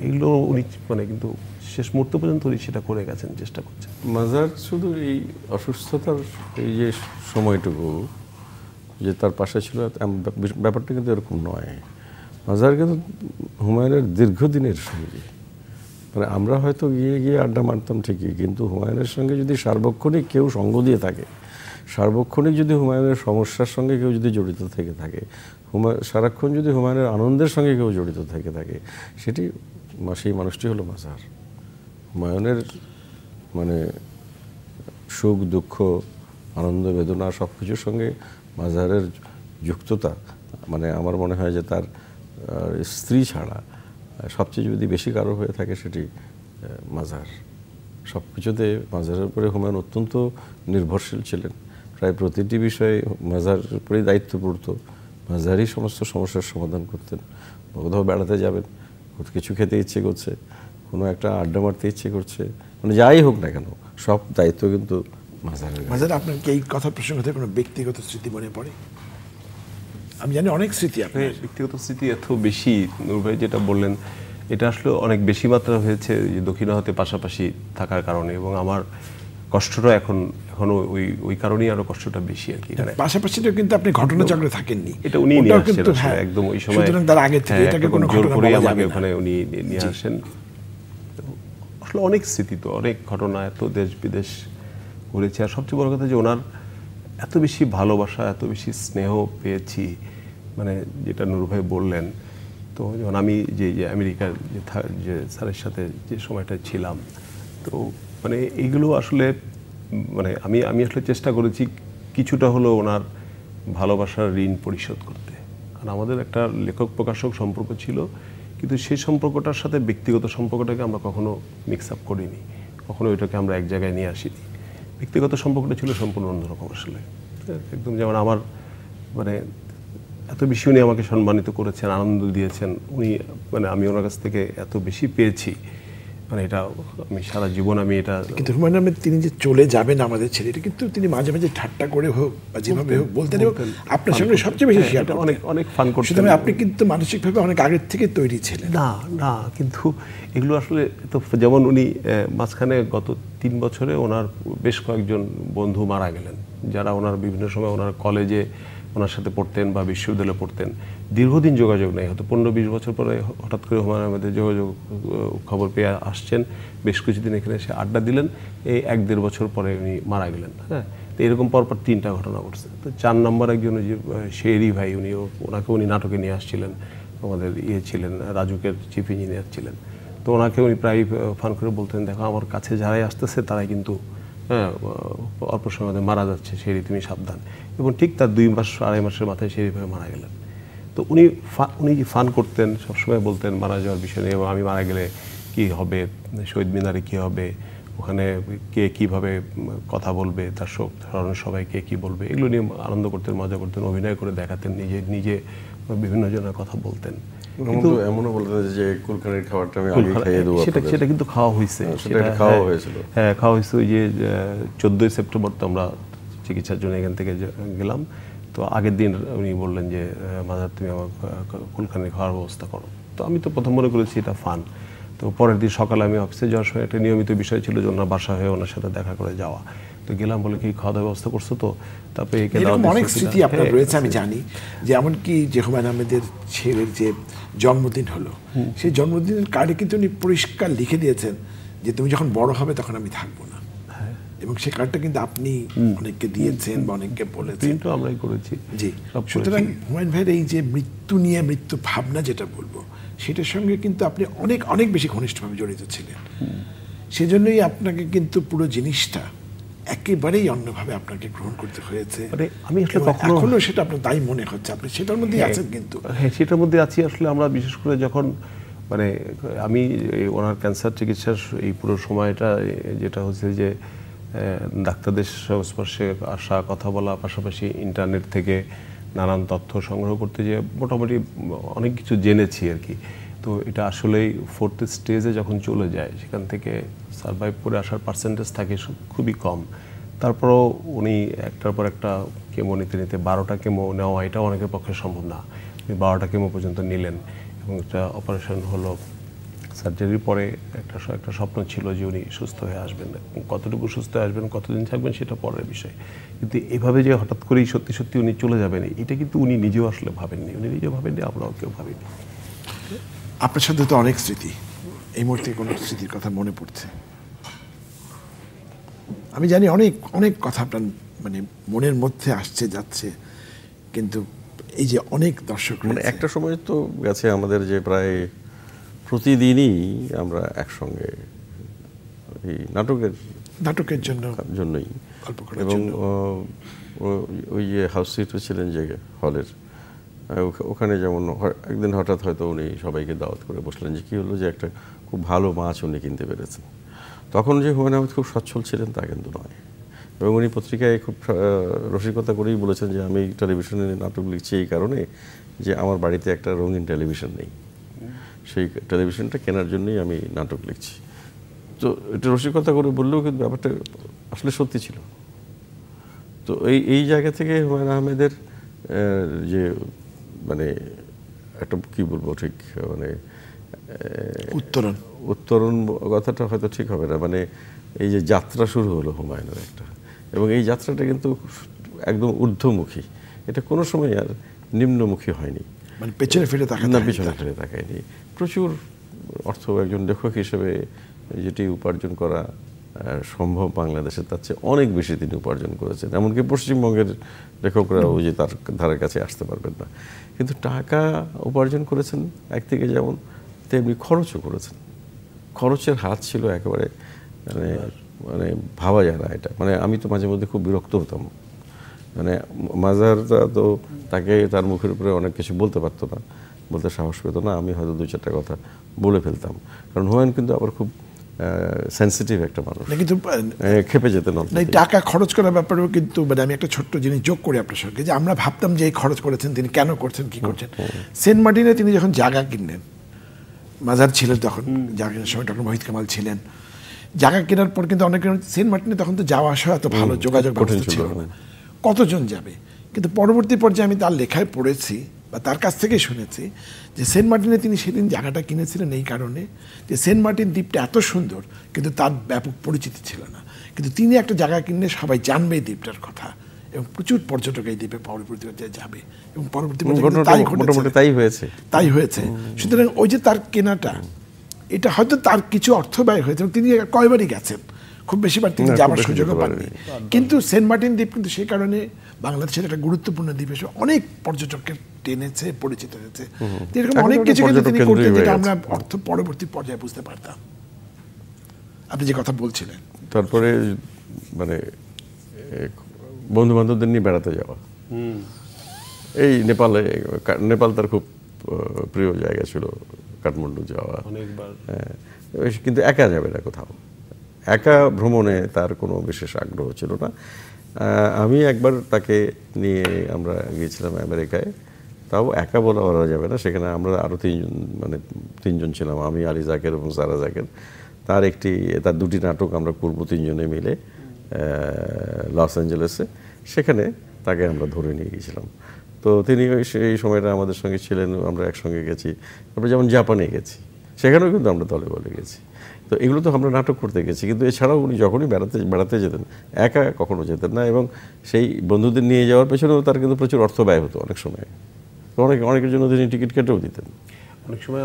এইগুলো উনি মানে কিন্তু শেষ মুহূর্ত পর্যন্ত উনি সেটা করে গেছেন, চেষ্টা করছেন। মাজার শুধু এই অসুস্থতার এই যে সময়টুকু যে তার পাশে ছিল, ব্যাপারটা কিন্তু এরকম নয়। মাজার কিন্তু হুমায়ুনের দীর্ঘদিনের সঙ্গী। মানে আমরা হয়তো গিয়ে আড্ডা মারতাম ঠিকই, কিন্তু হুমায়ুনের সঙ্গে যদি সার্বক্ষণিক কেউ সঙ্গ দিয়ে থাকে, সার্বক্ষণিক যদি হুমায়ুনের সমস্যার সঙ্গে কেউ যদি জড়িত থেকে থাকে, সারাক্ষণ যদি হুমায়ুনের আনন্দের সঙ্গে কেউ জড়িত থেকে থাকে, সেই মানুষটি হলো মাজার। হুমায়ুনের মানে সুখ দুঃখ, আনন্দ বেদনা সব কিছুর সঙ্গে মাজারের যুক্ততা, মানে আমার মনে হয় যে তার স্ত্রী ছাড়া সবচেয়ে যদি বেশি কারো হয়ে থাকে সেটি মাজার। সব কিছুতে মাজারের উপরে হুমায়ুন অত্যন্ত নির্ভরশীল ছিলেন। প্রায় প্রতিটি বিষয়ে মাজারের উপরেই দায়িত্ব পড়তো, মাজারই সমস্ত সমস্যার সমাধান করতেন। কোথাও বেড়াতে যাবেন, কিছু খেতে ইচ্ছে করছে, কোনো একটা আড্ডা মারতে ইচ্ছে করছে, মানে যাই হোক না কেন, সব দায়িত্ব কিন্তু মাজারের। মাজার, আপনার কি এই কথা প্রসঙ্গে কোনো ব্যক্তিগত স্মৃতি মনে পড়ে? আমি জানি অনেক স্মৃতি আপনার। ব্যক্তিগত স্মৃতি এত বেশি, নূর ভাই যেটা বললেন এটা আসলে অনেক বেশি মাত্রা হয়েছে যে দক্ষিণাহতে পাশাপাশি থাকার কারণে, এবং আমার কষ্টটা এখনো ওই কারণেই আরো কষ্টটা বেশি আর কি। পাশাপাশিটা কিন্তু আপনি ঘটনাচক্রে থাকেননি, এটা উনি নিয়ে আসেন একদম ওই সময়, তার আগে থেকে এটাকে কোনো জোর ঘটনা করে বলা আমাকে যাবে না। ওখানে উনি নিয়ে আসেন। আসলে অনেক স্মৃতি, তো অনেক ঘটনা, এত দেশ বিদেশ ঘুরেছি, আর সবচেয়ে বড় কথা যে ওনার এত বেশি ভালোবাসা, এত বেশি স্নেহ পেয়েছি, মানে যেটা নূর ভাই বললেন। তো যখন আমি যে আমেরিকার যে স্যারের সাথে যে সময়টা ছিলাম, তো মানে এইগুলো আসলে মানে আমি আসলে চেষ্টা করেছি কিছুটা হলো ওনার ভালোবাসার ঋণ পরিশোধ করতে। কারণ আমাদের একটা লেখক প্রকাশক সম্পর্ক ছিল, কিন্তু সেই সম্পর্কটার সাথে ব্যক্তিগত সম্পর্কটাকে আমরা কখনো মিক্স আপ করিনি, কখনো ওইটাকে আমরা এক জায়গায় নিয়ে আসিনি। ব্যক্তিগত সম্পর্কটা ছিল সম্পূর্ণ অন্যরকম আসলে, একদম যেমন আমার মানে এত বেশি উনি আমাকে সম্মানিত করেছেন, আনন্দ দিয়েছেন উনি, মানে আমি ওনার কাছ থেকে এত বেশি পেয়েছি মানে এটা আমি সারা জীবন আমি এটা। কিন্তু হুমায়ুন আহমেদ তিনি যে চলে যাবেন আমাদের ছেলে, এটা কিন্তু তিনি মাঝে মাঝে ঠাট্টা করে হোক বা যেভাবে হোক বলতেন, এবং আপনার সঙ্গে সবচেয়ে বেশি শেয়ার করতেন, অনেক ফান করতেন। সুতরাং আপনি কিন্তু মানসিকভাবে অনেক আগের থেকে তৈরি ছিলেন। না কিন্তু এগুলো আসলে তো, যেমন উনি মাঝখানে গত 3 বছরে ওনার বেশ কয়েকজন বন্ধু মারা গেলেন, যারা ওনার বিভিন্ন সময় ওনার কলেজে ওনার সাথে পড়তেন বা বিশ্ববিদ্যালয়ে পড়তেন। দীর্ঘদিন যোগাযোগ নেই, হয়তো 15-20 বছর পরে হঠাৎ করে হুমায়ুন আহমেদের যোগাযোগ খবর পেয়ে আসছেন, বেশ কিছুদিন এখানে এসে আড্ডা দিলেন, এই 1-1.5 বছর পরে উনি মারা গেলেন। হ্যাঁ, তো এরকম পরপর 3টা ঘটনা ঘটছে। তো 4 নম্বর একজন যে শেরি ভাই, ওনাকে উনি নাটকে নিয়ে আসছিলেন, আমাদের ছিলেন রাজুকের চিফ ইঞ্জিনিয়ার ছিলেন। তো ওনাকে উনি প্রায় ফান করে বলতেন, দেখো আমার কাছে যারাই আসতেছে তারাই কিন্তু অল্প সময় মারা যাচ্ছে, শেরি তুমি সাবধান। এবং ঠিক তার 2-2.5 মাসের মাথায় শেরি ভাই মারা গেলেন। তো উনি ফান করতেন, সবসময় বলতেন মারা যাওয়ার বিষয় নিয়ে, এবং আমি মারা গেলে কি হবে, শহীদ মিনারে কি হবে, ওখানে কে কিভাবে কথা বলবে, তার শোক স্মরণে সবাই কে কি বলবে, এগুলো নিয়ে আনন্দ করতেন, মজা করতেন, অভিনয় করে দেখাতেন, নিজে বিভিন্ন জনের কথা বলতেন। কিন্তু এমনও বলতেন যে কুলকানির খাবারটা আমি আগে খাইয়ে দেবো, সেটা কিন্তু খাওয়া হয়েছে, সেটা খাওয়া হয়েছিল। হ্যাঁ, খাওয়া হয়েছে। ওই যে 14ই সেপ্টেম্বর তো আমরা চিকিৎসার জন্য এখান থেকে গেলাম, তো আগের দিন উনি বললেন যে মাজার তুমি আমার কুলখানি খাওয়ার ব্যবস্থা করো। তো আমি তো প্রথম মনে করেছি এটা ফান। তো পরের দিন সকালে আমি অফিসে যাওয়ার সময় একটা নিয়মিত বিষয় ছিল যে ওনার বাসা হয়ে ওনার সাথে দেখা করে যাওয়া। তো গেলাম, বলে কি খাওয়া দাওয়ার ব্যবস্থা করছো? তো তারপরে অনেক স্মৃতি আপনার রয়েছে আমি জানি, যে এমনকি যে হুমায়ুন আহমেদের ছেলের যে জন্মদিন হলো, সেই জন্মদিনের কার্ডে কিন্তু উনি পরিষ্কার লিখে দিয়েছেন যে তুমি যখন বড় হবে তখন আমি থাকবো না। এবং সেই কার্ডটা কিন্তু আপনি অনেককে দিয়েছেন বা অনেককে বলেছেন, আমরাই করেছি। জি, সুতরাং হুমায়ুন ভাইয়ের এই যে মৃত্যু নিয়ে মৃত্যু ভাবনা যেটা বলবো, সেটার সঙ্গে কিন্তু আপনি অনেক অনেক বেশি ঘনিষ্ঠভাবে জড়িত ছিলেন। সেজন্যই আপনাকে কিন্তু পুরো জিনিসটা একেবারেই অন্যভাবে আপনাকে গ্রহণ করতে হয়েছে। আমি এখনো সেটা আপনার তাই মনে হচ্ছে, আপনি সেটার মধ্যেই আছেন। কিন্তু হ্যাঁ, সেটার মধ্যে আছি। আসলে আমরা বিশেষ করে যখন আমি ওনার ক্যান্সার চিকিৎসার এই পুরো সময়টা যেটা হচ্ছে যে ডাক্তারদের সংস্পর্শে আসা, কথা বলা, পাশাপাশি ইন্টারনেট থেকে নানান তথ্য সংগ্রহ করতে, যে মোটামুটি অনেক কিছু জেনেছি আর কি। তো এটা আসলেই 4th স্টেজে যখন চলে যায়, সেখান থেকে সারভাইভ করে আসার পার্সেন্টেজ থাকে খুবই কম। তারপরও উনি একটার পর একটা কেমো নিতে 12টা কেমো নেওয়া, এটা অনেকের পক্ষে সম্ভব না। উনি 12টা কেমো পর্যন্ত নিলেন, এবং একটা অপারেশন হলো। সার্জারির পরে একটা স্বপ্ন ছিল যে উনি সুস্থ হয়ে আসবেন, কতটুকু সুস্থ হয়ে আসবেন, কতদিন থাকবেন সেটা পরের বিষয়। কিন্তু এভাবে যে হঠাৎ করেই সত্যি সত্যি উনি চলে যাবেন, এটা কিন্তু উনি নিজেও আসলে ভাবেননি, আমরাও কেউ ভাবিনি। আপনার সাথে তো অনেক স্মৃতি, এই মুহূর্তে কোনো স্মৃতির কথা মনে পড়ছে? আমি জানি অনেক অনেক কথা আপনার মনের মধ্যে আসছে যাচ্ছে, কিন্তু এই যে অনেক দর্শক, একটা সময় তো গেছে আমাদের যে প্রায় প্রতিদিনই আমরা একসঙ্গে এই নাটকের জন্যই, এবং ওই যে হাউস সিটও ছিলেন যে হলের, ওখানে যেমন একদিন হঠাৎ হয়তো উনি সবাইকে দাওয়াত করে বসলেন যে কী হলো, যে একটা খুব ভালো মাছ উনি কিনতে পেরেছেন। তখন যে হুমায়ুন আহমেদ খুব সচ্ছল ছিলেন তা কিন্তু নয়, এবং উনি পত্রিকায় খুব রসিকতা করেই বলেছেন যে আমি টেলিভিশনে নাটক লিখছি এই কারণে যে আমার বাড়িতে একটা রঙিন টেলিভিশন নেই, সেই টেলিভিশনটা কেনার জন্যই আমি নাটক লিখছি। তো এটা রসিকতা করে বললেও কিন্তু ব্যাপারটা আসলে সত্যি ছিল। তো এই জায়গা থেকে হুমায়ুন আহমেদের যে একটা কী বলবো ঠিক উত্তরণ কথাটা হয়তো ঠিক হবে না, এই যে যাত্রা শুরু হলো হুমায়ুনের একটা, এবং এই যাত্রাটা কিন্তু একদম ঊর্ধ্বমুখী, এটা কোনো সময় আর নিম্নমুখী হয়নি, পেছনে ফিরে তাকায়নি। প্রচুর অর্থ একজন লেখক হিসেবে যেটি উপার্জন করা সম্ভব বাংলাদেশে, তার চেয়ে অনেক বেশি তিনি উপার্জন করেছেন। এমনকি পশ্চিমবঙ্গের লেখকরা ওই যে তার ধারের কাছে আসতে পারবেন না, কিন্তু টাকা উপার্জন করেছেন একদিকে, যেমন তেমনি খরচও করেছেন। খরচের হাত ছিল একেবারে ভাবা যায় না এটা। আমি তো মাঝে মধ্যে খুব বিরক্ত হতাম, মাজারটা তো তাকে তার মুখের উপরে অনেক কিছু বলতে পারতো না, বলতে সাহস পেত না, আমি হয়তো 2-4টা কথা বলে ফেলতাম, কারণ হুমায়ুন কিন্তু আবার খুব সেন্সিটিভ একটা মানুষ, কিন্তু খেপে যেতেন না। টাকা খরচ করার ব্যাপারেও কিন্তু আমি একটা ছোট্ট জিনিস যোগ করি আপনার সঙ্গে, যে আমরা ভাবতাম যে এই খরচ করেছেন তিনি কেন করছেন, কি করছেন। সেন্ট মার্টিনে তিনি যখন জায়গা কিনলেন, মাজার ছিলেন তখন, জায়গা কেনার সময় ডক্টর মোহিত কামাল ছিলেন। জায়গা কেনার পর কিন্তু অনেকের সেন্ট মার্টিনে তখন তো যাওয়া আসা এত ভালো যোগাযোগ ব্যবস্থা ছিল না, কতজন যাবে। কিন্তু পরবর্তী পর্যায়ে আমি তার লেখায় পড়েছি বা তার কাছ থেকে শুনেছি যে সেন্ট মার্টিনে তিনি সেদিন জায়গাটা কিনেছিলেন এই কারণে যে সেন্ট মার্টিন দ্বীপটা এত সুন্দর কিন্তু তার ব্যাপক পরিচিতি ছিল না, কিন্তু তিনি একটা জায়গা কিনলে সবাই জানবে এই দ্বীপটার কথা এবং প্রচুর পর্যটক এই দ্বীপে পরবর্তী পর্যায়ে যাবে এবং পরবর্তী তাই হয়েছে। সুতরাং ওই যে তার কেনাটা, এটা হয়তো তার কিছু অর্থ ব্যয় হয়েছে, তিনি কয়বারই গেছেন, খুব বেশিবার তিনি যাওয়ার সুযোগও পাননি। কিন্তু সেন্ট মার্টিন দ্বীপ কিন্তু সেই কারণে বাংলাদেশের একটা গুরুত্বপূর্ণ দ্বীপ হিসেবে অনেক পর্যটককে টেনেছে, পরিচিত হয়েছে। এরকম অনেক কিছু কিন্তু তিনি করতেন যেটা আমরা অর্থ পরবর্তী পর্যায়ে বুঝতে পারতাম। আপনি যে কথা বলছিলেন, তারপরে মানে বন্ধু বান্ধবদের নিয়ে বেড়াতে যাওয়া, এই নেপাল তার খুব প্রিয় জায়গা ছিল, কাঠমান্ডু যাওয়া অনেকবার। কিন্তু একা যাবে না কোথাও, একা ভ্রমণে তার কোনো বিশেষ আগ্রহ ছিল না। আমি একবার তাকে নিয়ে আমরা গিয়েছিলাম আমেরিকায়, তাও একা বলা যাবে না, সেখানে আমরা আরও তিনজন ছিলাম, আমি, আলী জাকের এবং সারা জাকের। তার দুটি নাটক আমরা করবো তিনজনে মিলে লস অ্যাঞ্জেলেসে, সেখানে তাকে আমরা ধরে নিয়ে গিয়েছিলাম। তো তিনি সেই সময়টা আমাদের সঙ্গে ছিলেন, আমরা একসঙ্গে গেছি। তারপরে যেমন জাপানে গেছি, সেখানেও কিন্তু আমরা দলে বলে গেছি। তো এগুলো তো আমরা নাটক করতে গেছি, কিন্তু এছাড়াও উনি যখনই বেড়াতে যেতেন একা কখনো যেতেন না, এবং সেই বন্ধুদের নিয়ে যাওয়ার পেছনেও তার কিন্তু প্রচুর অর্থ ব্যয় হতো অনেক সময়। তো অনেকের জন্য তিনি টিকিট কেটেও দিতেন। অনেক সময়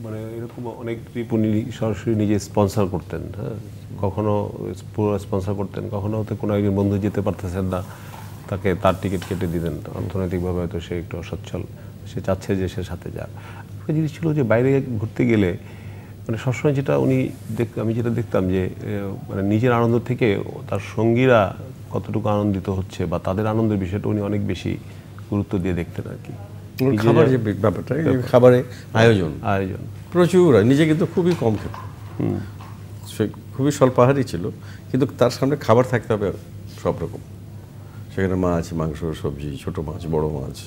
মানে এরকম অনেক ট্রিপ উনি সরাসরি নিজে স্পন্সর করতেন। হ্যাঁ, কখনো পুরো স্পন্সর করতেন, কখনো হয়তো কোনো একজন বন্ধু যেতে পারতেছেন না, তাকে তার টিকিট কেটে দিতেন। অর্থনৈতিকভাবে হয়তো সে একটু অসচ্ছল, সে চাচ্ছে যে সে সাথে যাক। একটা জিনিস ছিল যে বাইরে ঘুরতে গেলে মানে সবসময় যেটা আমি যেটা দেখতাম যে মানে নিজের আনন্দ থেকে তার সঙ্গীরা কতটুকু আনন্দিত হচ্ছে বা তাদের আনন্দের বিষয়টা উনি অনেক বেশি গুরুত্ব দিয়ে দেখতেন আর কি। খাবার যে ব্যাপারটা, খাবারে আয়োজন প্রচুর, নিজে কিন্তু খুবই কম খেত, সে খুবই স্বল্পাহারই ছিল, কিন্তু তার সামনে খাবার থাকতে হবে সব রকম। সেখানে মাছ, মাংস, সবজি, ছোট মাছ, বড় মাছ,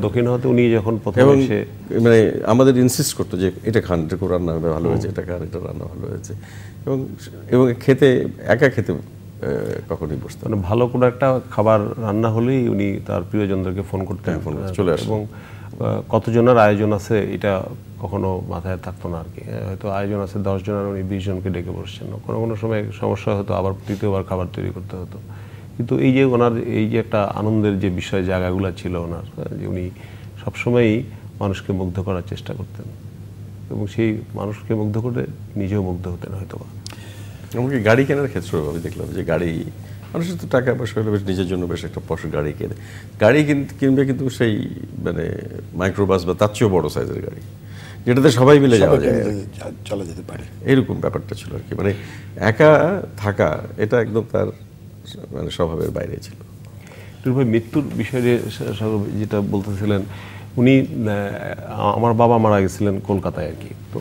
দক্ষিণ হতে উনি যখন মানে আমাদের ইনসিস্ট করতো যে এটা খান, এটা রান্না ভালো হয়েছে, এটা খান, এটা রান্না ভালো হয়েছে, এবং একা খেতে কখনই বসতেন না। ভালো কোনো একটা খাবার রান্না হলেই উনি তার প্রিয়জনদেরকে ফোন করতেন, চলে আসতেন। এবং কতজনের আয়োজন আছে এটা কখনো মাথায় থাকতো না আর কি। হয়তো আয়োজন আছে 10 জনের, উনি 20 জনকে ডেকে বসছেন। কোনো সময় সমস্যা হতো, আবার দ্বিতীয়বার খাবার তৈরি করতে হতো। কিন্তু এই যে ওনার এই যে একটা আনন্দের যে বিষয় জায়গাগুলো ছিল ওনার, যে উনি সবসময়ই মানুষকে মুগ্ধ করার চেষ্টা করতেন, এবং সেই মানুষকে মুগ্ধ করে নিজেও মুগ্ধ হতেন হয়তো। এমনকি গাড়ি কেনার ক্ষেত্রেও আমি দেখলাম যে মানুষের তো টাকা পয়সা হলে বেশ নিজের জন্য বেশ একটা পশু গাড়ি গাড়ি কিনবে, কিন্তু সেই মানে মাইক্রোবাস বা তার চেয়েও বড় সাইজের গাড়ি, যেটাতে সবাই মিলে চলা যেতে পারে, এরকম ব্যাপারটা ছিল আর কি। মানে একা থাকা এটা একদম তার মানে স্বভাবের বাইরে ছিল। মৃত্যুর বিষয়ে যেটা বলতেছিলেন, উনি আমার বাবা মারা গেছিলেন কলকাতায় আর কি। তো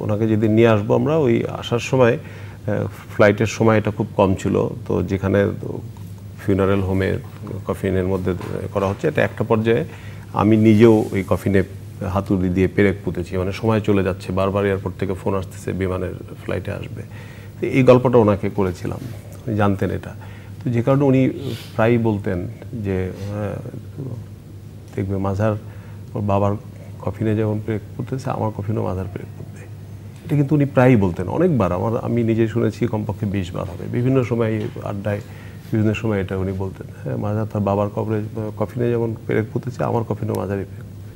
ওনাকে যেদিন নিয়ে আসবো আমরা, ওই আসার সময় ফ্লাইটের সময়টা খুব কম ছিল, তো যেখানে ফিউনারেল হোমে কফিনের মধ্যে করা হচ্ছে, এটা একটা পর্যায়ে আমি নিজেও ওই কফিনে হাতুড়ি দিয়ে পেরেক পুঁতেছি, মানে সময় চলে যাচ্ছে, বারবার এয়ারপোর্ট থেকে ফোন আসতেছে বিমানের ফ্লাইটে আসবে। তো এই গল্পটা ওনাকে করেছিলাম, উনি জানতেন এটা। তো যে কারণে উনি প্রায়ই বলতেন যে দেখবে মাজার ওর বাবার কফিনে যেমন পেরেক পুঁতেছে, আমার কফিনেও মাজার পেরেক পুঁতবে। এটা কিন্তু উনি প্রায়ই বলতেন, অনেকবার। আমি নিজে শুনেছি কমপক্ষে 20 বার হবে, বিভিন্ন সময় আড্ডায় বিভিন্ন সময় এটা উনি বলতেন। হ্যাঁ, মাজার তার বাবার কফিনে যেমন পেরেক পুঁতেছে, আমার কফিনেও মাজারই পেরেক পুঁতবে।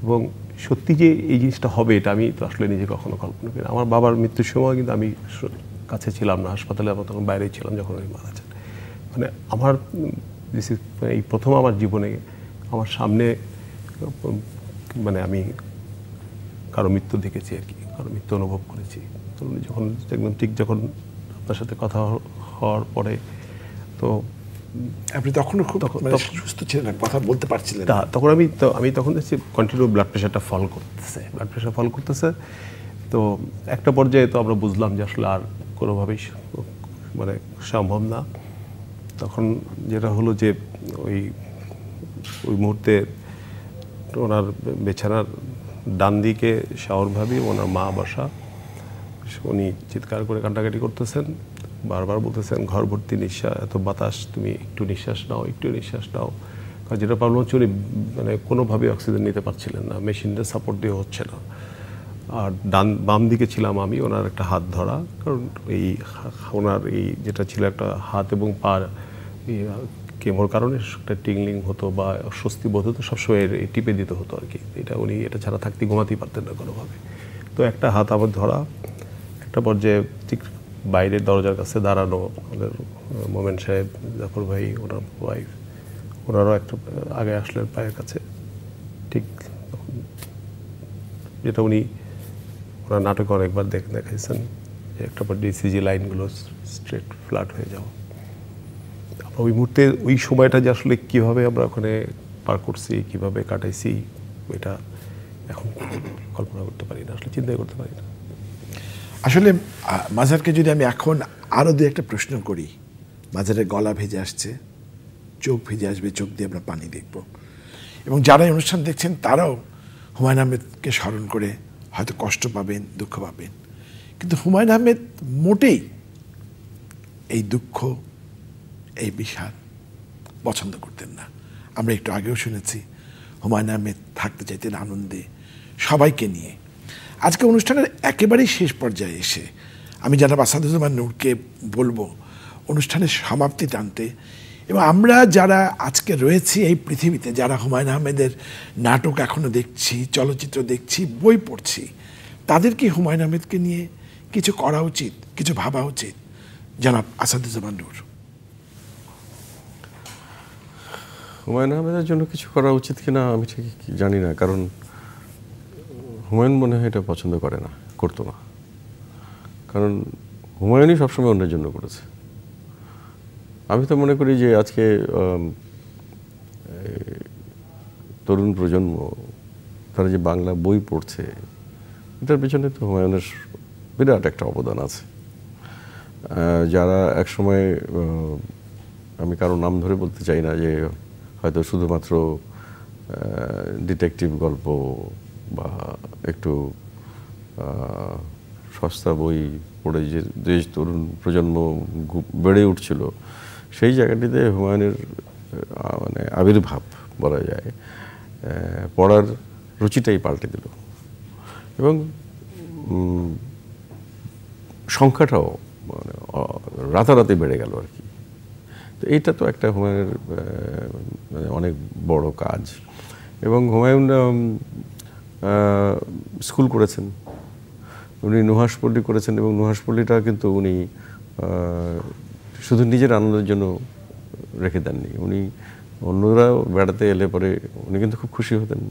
এবং সত্যি যে এই জিনিসটা হবে, এটা আমি তো আসলে নিজে কখনো কল্পনা করি। আমার বাবার মৃত্যুর সময় কিন্তু আমি কাছে ছিলাম না, হাসপাতালে আমরা তখন বাইরেই ছিলাম যখন উনি মারা যান। মানে আমার এই প্রথম আমার জীবনে আমার সামনে মানে আমি কারো মৃত্যু দেখেছি আর কি, কারো মৃত্যু অনুভব করেছি। তো যখন একদম ঠিক যখন আপনার সাথে কথা হওয়ার পরে, তো আপনি তখন খুব সুস্থ ছিলেন, কথা বলতে পারছিলেন না, তখন আমি তখন দেখছি কন্টিনিউ ব্লাড প্রেশার ফল করতেছে। তো একটা পর্যায়ে তো আমরা বুঝলাম যে আসলে আর কোনোভাবেই মানে সম্ভব না। তখন যেটা হলো যে ওই মুহূর্তে ওনার বিছানার ডান দিকে শাওর ভাবি, ওনার মা বসা, উনি চিৎকার করে কান্নাকাটি করতেছেন, বারবার বলতেছেন ঘর ভর্তি নিঃশ্বাস, এত বাতাস, তুমি একটু নিঃশ্বাস নাও, একটু নিঃশ্বাস নাও। কারণ যেটা প্রবলেম হচ্ছে উনি মানে কোনোভাবেই অক্সিজেন নিতে পারছিলেন না, মেশিনের সাপোর্ট দিয়ে হচ্ছে না। আর বাম দিকে ছিলাম আমি, ওনার একটা হাত ধরা, কারণ ওনার এই যেটা ছিল একটা হাত এবং পা কেমোর কারণে একটা টিংলিং হতো বা স্বস্তি বোধ হতো, সবসময় টিপে দিতে হতো আর কি। উনি এটা ছাড়া থাকতে ঘুমাতেই পারতেন না কোনোভাবে। তো একটা হাত আমার ধরা, একটা পর্যায়ে ঠিক বাইরের দরজার কাছে দাঁড়ানো আমাদের মোমেন সাহেব, জাফর ভাই, ওনার ওয়াইফ, ওনারও একটা আগে আসলেন পায়ের কাছে। ঠিক যেটা উনি ওনার নাটকে অনেকবার দেখাইছেন যে একটা পর ডিসিজি লাইনগুলো স্ট্রেট ফ্ল্যাট হয়ে যাওয়া। ওই মুহূর্তে ওই সময়টা যে আসলে কীভাবে আমরা ওখানে পার করছি, কীভাবে কাটাইছি, এটা এখন কল্পনা করতে পারি না, আসলে চিন্তাই করতে পারি না। আসলে মাজারকে যদি আমি এখন আরও দু একটা প্রশ্ন করি, মাজারের গলা ভেজে আসছে, চোখ ভেজে আসবে, চোখ দিয়ে আমরা পানি দেখব, এবং যারা এই অনুষ্ঠান দেখছেন তারাও হুমায়ুন আহমেদকে স্মরণ করে হয়তো কষ্ট পাবেন, দুঃখ পাবেন, কিন্তু হুমায়ুন আহমেদ মোটেই এই দুঃখ, এই বিষাদ পছন্দ করতেন না। আমরা একটু আগেও শুনেছি হুমায়ুন আহমেদ থাকতে চাইতেন আনন্দে, সবাইকে নিয়ে। আজকে অনুষ্ঠানের একেবারেই শেষ পর্যায়ে এসে আমি জনাব আসাদুজ্জামান নূরকে বলবো অনুষ্ঠানের সমাপ্তি টানতে, এবং আমরা যারা আজকে রয়েছি এই পৃথিবীতে, যারা হুমায়ুন আহমেদের নাটক এখনো দেখছি, চলচ্চিত্র দেখছি, বই পড়ছি, তাদেরকে হুমায়ুন আহমেদকে নিয়ে কিছু করা উচিত, কিছু ভাবা উচিত। জনাব আসাদুজ্জামান নূর। হুমায়ুন আহমেদের জন্য কিছু করা উচিত কিনা আমি ঠিক জানি না, কারণ হুমায়ুন মনে হয় এটা পছন্দ করে না, করতো না, কারণ হুমায়ুনই সবসময় অন্যের জন্য করেছে। আমি তো মনে করি যে আজকে তরুণ প্রজন্ম তারা যে বাংলা বই পড়ছে, এটার পিছনে তো হুমায়ুনের বিরাট একটা অবদান আছে। যারা একসময়, আমি কারো নাম ধরে বলতে চাই না, যে হয়তো শুধুমাত্র ডিটেকটিভ গল্প বা একটু সস্তা বই পড়ে যে দেশ তরুণ প্রজন্ম বেড়ে উঠছিল, সেই জায়গাটিতে হুমায়ুনের মানে আবির্ভাব বলা যায়, পড়ার রুচিটাই পাল্টে দিল, এবং সংখ্যাটাও মানে রাতারাতি বেড়ে গেল আর কি। তো এইটা তো একটা হুমায়ুনের মানে অনেক বড় কাজ। এবং হুমায়ুন স্কুল করেছেন, উনি নুহাসপল্লী করেছেন, এবং নুহাসপল্লীটা কিন্তু উনি শুধু নিজের আনন্দের জন্য রেখে দেননি। উনি অন্যরাও বেড়াতে এলে পরে উনি কিন্তু খুব খুশি হতেন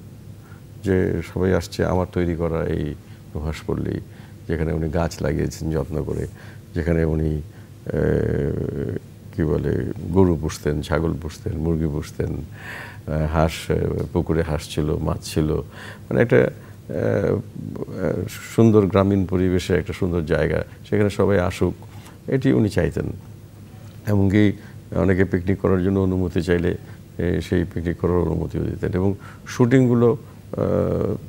যে সবাই আসছে আমার তৈরি করা এই নুহাসপল্লী, যেখানে উনি গাছ লাগিয়েছেন যত্ন করে, যেখানে উনি কি বলে গরু পুষতেন, ছাগল পুষতেন, মুরগি পুষতেন, হাঁস, পুকুরে হাঁস ছিল, মাছ ছিল, মানে একটা সুন্দর গ্রামীণ পরিবেশে একটা সুন্দর জায়গা, সেখানে সবাই আসুক, এটি উনি চাইতেন। এমনকি অনেকে পিকনিক করার জন্য অনুমতি চাইলে সেই পিকনিক করার অনুমতিও দিতেন, এবং শুটিংগুলো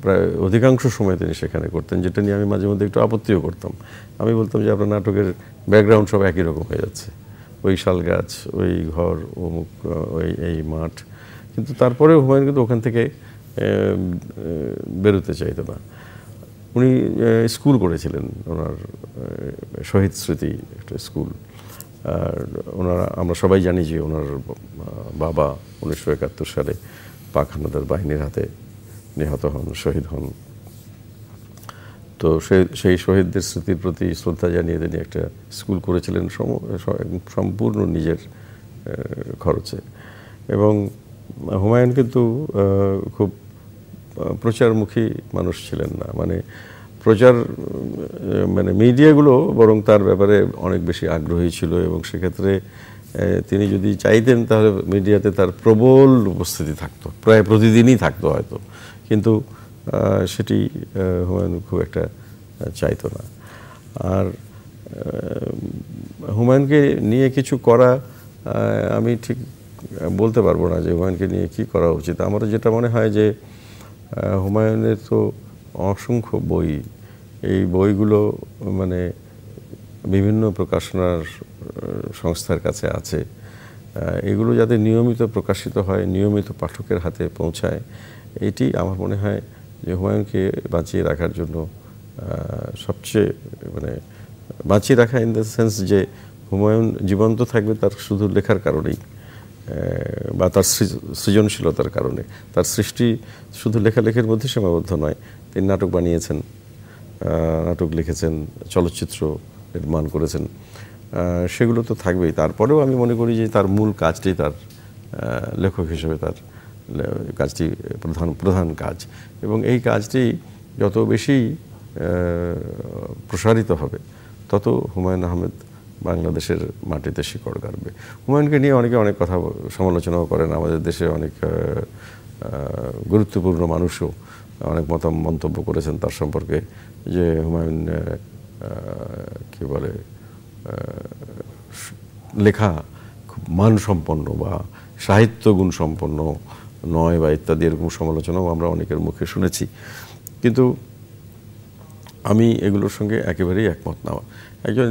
প্রায় অধিকাংশ সময় তিনি সেখানে করতেন, যেটা নিয়ে আমি মাঝে মধ্যে একটু আপত্তিও করতাম। আমি বলতাম যে আপনার নাটকের ব্যাকগ্রাউন্ড সব একই রকম হয়ে যাচ্ছে, ওই শাল গাছ, ওই ঘর, অমুক, ওই এই মাঠ, কিন্তু তারপরেও হুমায়ুন কিন্তু ওখান থেকে বেরোতে চাইতো না। উনি স্কুল করেছিলেন, ওনার শহীদ স্মৃতি একটা স্কুল। আর আমরা সবাই জানি যে ওনার বাবা 1971 সালে পাক হানাদার বাহিনীর হাতে নিহত হন, শহীদ হন। তো সেই শহীদদের স্মৃতির প্রতি শ্রদ্ধা জানিয়ে তিনি একটা স্কুল করেছিলেন সম্পূর্ণ নিজের খরচে। এবং হুমায়ুন কিন্তু খুব প্রচারমুখী মানুষ ছিলেন না, মানে মানে মিডিয়াগুলো বরং তার ব্যাপারে অনেক বেশি আগ্রহী ছিল, এবং সেক্ষেত্রে তিনি যদি চাইতেন তাহলে মিডিয়াতে তার প্রবল উপস্থিতি থাকতো, প্রায় প্রতিদিনই থাকতো হয়তো, কিন্তু সেটি হুমায়ুন খুব একটা চাইতো না। আর হুমায়ুনকে নিয়ে কিছু করা, আমি ঠিক বলতে পারবো না যে হুমায়ুনকে নিয়ে কী করা উচিত। আমার যেটা মনে হয় যে হুমায়ুনের তো অসংখ্য বই, এই বইগুলো মানে বিভিন্ন প্রকাশনার সংস্থার কাছে আছে। এগুলো যাতে নিয়মিত প্রকাশিত হয়, নিয়মিত পাঠকের হাতে পৌঁছায়, এটি আমার মনে হয় যে হুমায়ুনকে বাঁচিয়ে রাখার জন্য সবচেয়ে মানে বাঁচিয়ে রাখা ইন দ্য সেন্স যে হুমায়ুন জীবন্ত থাকবে তার শুধু লেখার কারণেই বা তার সৃজনশীলতার কারণে। তার সৃষ্টি শুধু লেখালেখির মধ্যে সীমাবদ্ধ নয়, তিনি নাটক বানিয়েছেন, নাটক লিখেছেন, চলচ্চিত্র নির্মাণ করেছেন, সেগুলো তো থাকবেই। তারপরেও আমি মনে করি যে তার মূল কাজটি, তার লেখক হিসেবে তার কাজটি প্রধান কাজ, এবং এই কাজটি যত বেশি প্রসারিত হবে তত হুমায়ুন আহমেদ বাংলাদেশের মাটিতে শিকড় গাড়বে। হুমায়ুনকে নিয়ে অনেকে অনেক কথা সমালোচনাও করেন, আমাদের দেশে অনেক গুরুত্বপূর্ণ মানুষও অনেক মন্তব্য করেছেন তার সম্পর্কে, যে হুমায়ুন কি বলে লেখা খুব মানসম্পন্ন বা সাহিত্য গুণ সম্পন্ন নয় বা ইত্যাদি এরকম সমালোচনাও আমরা অনেকের মুখে শুনেছি, কিন্তু আমি এগুলোর সঙ্গে একেবারেই একমত না। একজন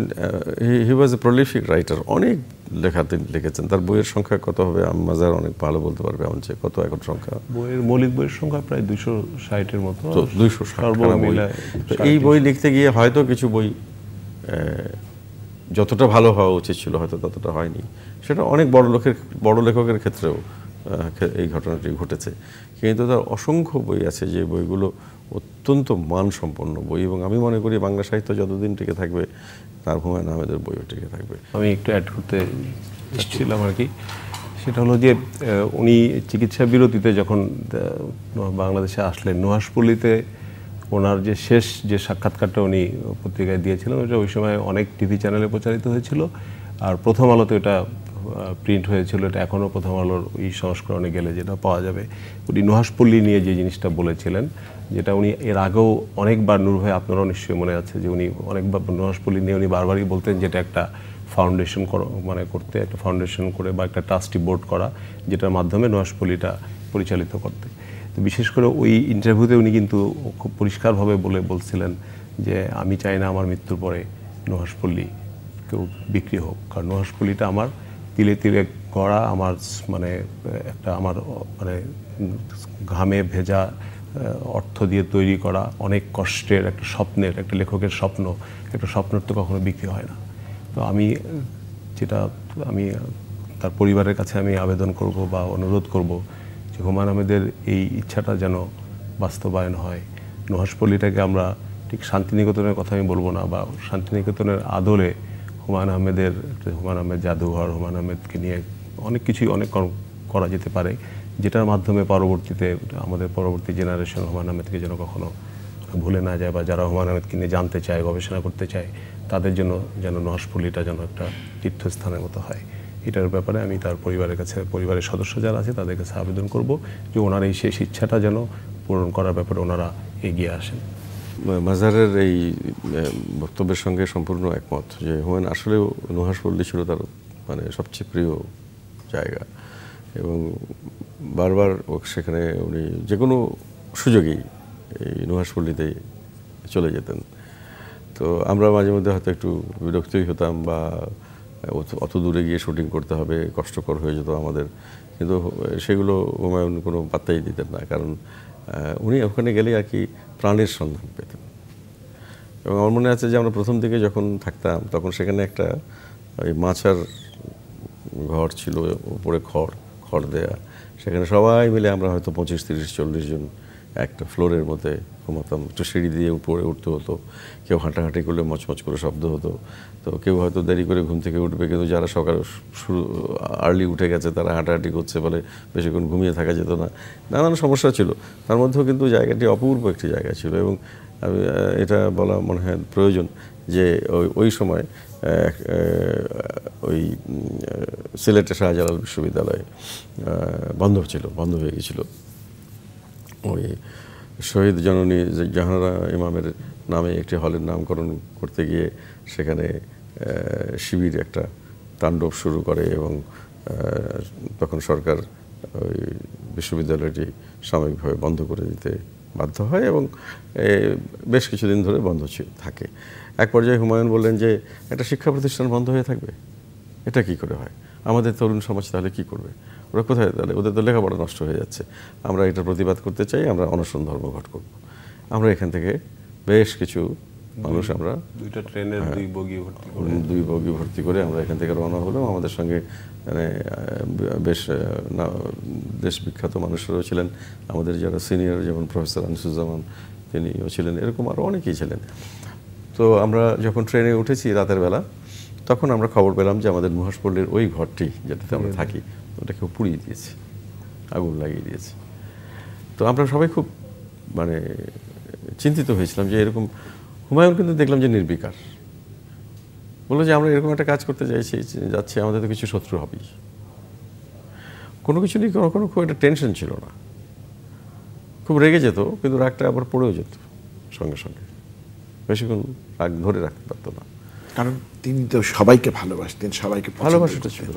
হি ওয়াজ এ প্রলিফিক রাইটার, অনেক লেখা তিনি লিখেছেন। তার বইয়ের সংখ্যা কত হবে মাজার অনেক ভালো বলতে পারবে, আমার চেয়ে কত এখন সংখ্যা? বইয়ের মৌলিক বইয়ের সংখ্যা প্রায় 260-এর মতো, 260 বই। এই বই লিখতে গিয়ে হয়তো কিছু বই যতটা ভালো হওয়া উচিত ছিল হয়তো ততটা হয়নি। সেটা অনেক বড় লেখকের ক্ষেত্রেও এই ঘটনাটি ঘটেছে, কিন্তু তার অসংখ্য বই আছে যে বইগুলো অত্যন্ত মানসম্পন্ন বই, এবং আমি মনে করি বাংলা সাহিত্য যতদিন টিকে থাকবে তার হুমায়ুন আহমেদের বইও টিকে থাকবে। আমি একটু অ্যাড করতে এসেছিলাম আর কি, সেটা হলো যে উনি চিকিৎসা বিরতিতে যখন বাংলাদেশে আসলেন, নুহাশপল্লীতে ওনার যে শেষ যে সাক্ষাৎকারটা উনি পত্রিকায় দিয়েছিলেন, ওটা ওই সময় অনেক টিভি চ্যানেলে প্রচারিত হয়েছিল, আর প্রথম আলোতে এটা প্রিন্ট হয়েছিল। এটা এখনও প্রথম আলোর ওই সংস্করণে গেলে যেটা পাওয়া যাবে। উনি নুহাশপল্লী নিয়ে যে জিনিসটা বলেছিলেন, যেটা উনি এর আগেও অনেকবার, নূর ভাই আপনারাও নিশ্চয়ই মনে আছে যে উনি অনেকবার নুহাশপল্লী নিয়ে উনি বারবারই বলতেন যেটা একটা ফাউন্ডেশন করতে, একটা ফাউন্ডেশন করে বা একটা ট্রাস্টি বোর্ড করা, যেটার মাধ্যমে নুহাশপল্লীটা পরিচালিত করতে। তো বিশেষ করে ওই ইন্টারভিউতে উনি কিন্তু খুব পরিষ্কারভাবে বলছিলেন যে আমি চাই না আমার মৃত্যুর পরে নুহাশপল্লী কেউ বিক্রি হোক, কারণ নুহাশপল্লীটা আমার তিলে তিলে গড়া, আমার মানে একটা আমার মানে ঘামে ভেজা অর্থ দিয়ে তৈরি করা অনেক কষ্টের একটা স্বপ্নের, একটা লেখকের স্বপ্ন, একটা স্বপ্নের তো কখনো বিক্রি হয় না। তো আমি তার পরিবারের কাছে আমি আবেদন করব বা অনুরোধ করব যে হুমায়ুন আহমেদের এই ইচ্ছাটা যেন বাস্তবায়ন হয়। নুহাশপল্লীটাকে আমরা ঠিক শান্তিনিকেতনের কথা আমি বলবো না, বা শান্তিনিকেতনের আদলে হুমায়ুন আহমেদ জাদুঘর, হুমায়ুন আহমেদকে নিয়ে অনেক কিছুই অনেক করা যেতে পারে, যেটার মাধ্যমে পরবর্তীতে আমাদের পরবর্তী জেনারেশন হুমায়ুন আহমেদকে যেন কখনো ভুলে না যায়, বা যারা হুমায়ুন আহমেদকে নিয়ে জানতে চায়, গবেষণা করতে চায়, তাদের জন্য যেন নুহাশপল্লীটা যেন একটা তীর্থস্থানের মতো হয়। এটার ব্যাপারে আমি তার পরিবারের কাছে, পরিবারের সদস্য যারা আছে তাদের কাছে আবেদন করব যে ওনার এই শেষ ইচ্ছাটা যেন পূরণ করার ব্যাপারে ওনারা এগিয়ে আসেন। মাজারের এই বক্তব্যের সঙ্গে সম্পূর্ণ একমত যে হুমায়ুন আসলেও নুহাশপল্লী ছিল তার মানে সবচেয়ে প্রিয় জায়গা, এবং বারবার সেখানে উনি যে কোনো সুযোগেই এই নুহাশপল্লীতে চলে যেতেন। তো আমরা মাঝে মধ্যে হয়তো একটু বিরক্তই হতাম, বা অত দূরে গিয়ে শুটিং করতে হবে, কষ্টকর হয়ে যেত আমাদের, কিন্তু সেগুলো হুমায়ুন কোনো পাত্তাই দিতেন না, কারণ উনি ওখানে গেলে আর কি প্রাণের সন্ধান পেতেন। এবং আমার মনে আছে যে আমরা প্রথম দিকে যখন থাকতাম তখন সেখানে একটা ওই মাছার ঘর ছিল, উপরে খড় দেয়া, সেখানে সবাই মিলে আমরা হয়তো 25, 30, 40 জন একটা ফ্লোরের মধ্যে ঘুমাতাম। একটু সিঁড়ি দিয়ে উপরে উঠতে হতো, কেউ হাঁটাহাঁটি করলে মচমচ করে শব্দ হতো, তো কেউ হয়তো দেরি করে ঘুম থেকে উঠবে, কিন্তু যারা সকালে আর্লি উঠে গেছে তারা হাঁটাহাঁটি করছে বলে বেশিক্ষণ ঘুমিয়ে থাকা যেত না। নানান সমস্যা ছিল, তার মধ্যেও কিন্তু জায়গাটি অপূর্ব একটি জায়গা ছিল। এবং আমি এটা বলা মনে হয় প্রয়োজন যে ওই সময় ওই সিলেটের শাহজালাল বিশ্ববিদ্যালয় বন্ধ হয়ে গেছিল। ওই শহীদ জননী জাহানারা ইমামের নামে একটি হলের নামকরণ করতে গিয়ে সেখানে শিবির একটা তাণ্ডব শুরু করে, এবং তখন সরকার ওই বিশ্ববিদ্যালয়টি সাময়িকভাবে বন্ধ করে দিতে বাধ্য হয় এবং বেশ কিছুদিন ধরে বন্ধ থাকে। এক পর্যায়ে হুমায়ুন বললেন যে একটা শিক্ষা প্রতিষ্ঠান বন্ধ হয়ে থাকবে, এটা কি করে হয়? আমাদের তরুণ সমাজ তাহলে কি করবে? ওরা কোথায়? তাহলে ওদের তো লেখাপড়া নষ্ট হয়ে যাচ্ছে। আমরা এটার প্রতিবাদ করতে চাই, আমরা অনশন ধর্মঘট করব। আমরা এখান থেকে বেশ কিছু মানুষ, আমরা 2টা ট্রেনের 2 বগি ভর্তি করে আমরা এখান থেকে রওনা হলাম। আমাদের সঙ্গে মানে বেশ দেশ বিখ্যাত মানুষরাও ছিলেন, আমাদের যারা সিনিয়র, যেমন প্রফেসর আনিসুজ্জামান, তিনিও ছিলেন, এরকম আরও অনেকেই ছিলেন। তো আমরা যখন ট্রেনে উঠেছি রাতের বেলা, তখন আমরা খবর পেলাম যে আমাদের নুহাশপল্লীর ওই ঘরটি যেটাতে আমরা থাকি, ওটা কেউ পুড়িয়ে দিয়েছে, আগুন লাগিয়ে দিয়েছে। তো আমরা সবাই খুব মানে চিন্তিত হয়েছিলাম যে এরকম। হুমায়ুন কিন্তু দেখলাম যে নির্বিকার, বললো যে আমরা এরকম একটা কাজ করতে যাচ্ছি, আমাদের তো কিছু শত্রু হবেই। কোনো কিছু নিয়ে কখনো খুব একটা টেনশন ছিল না, খুব রেগে যেত, কিন্তু রাগটা আবার পড়েও যেত সঙ্গে সঙ্গে, বেশিক্ষণ রাগ ধরে রাখতে পারতো না। কারণ তিনি তো সবাইকে ভালোবাসতেন, সবাইকে ভালোবাসাটা ছিল,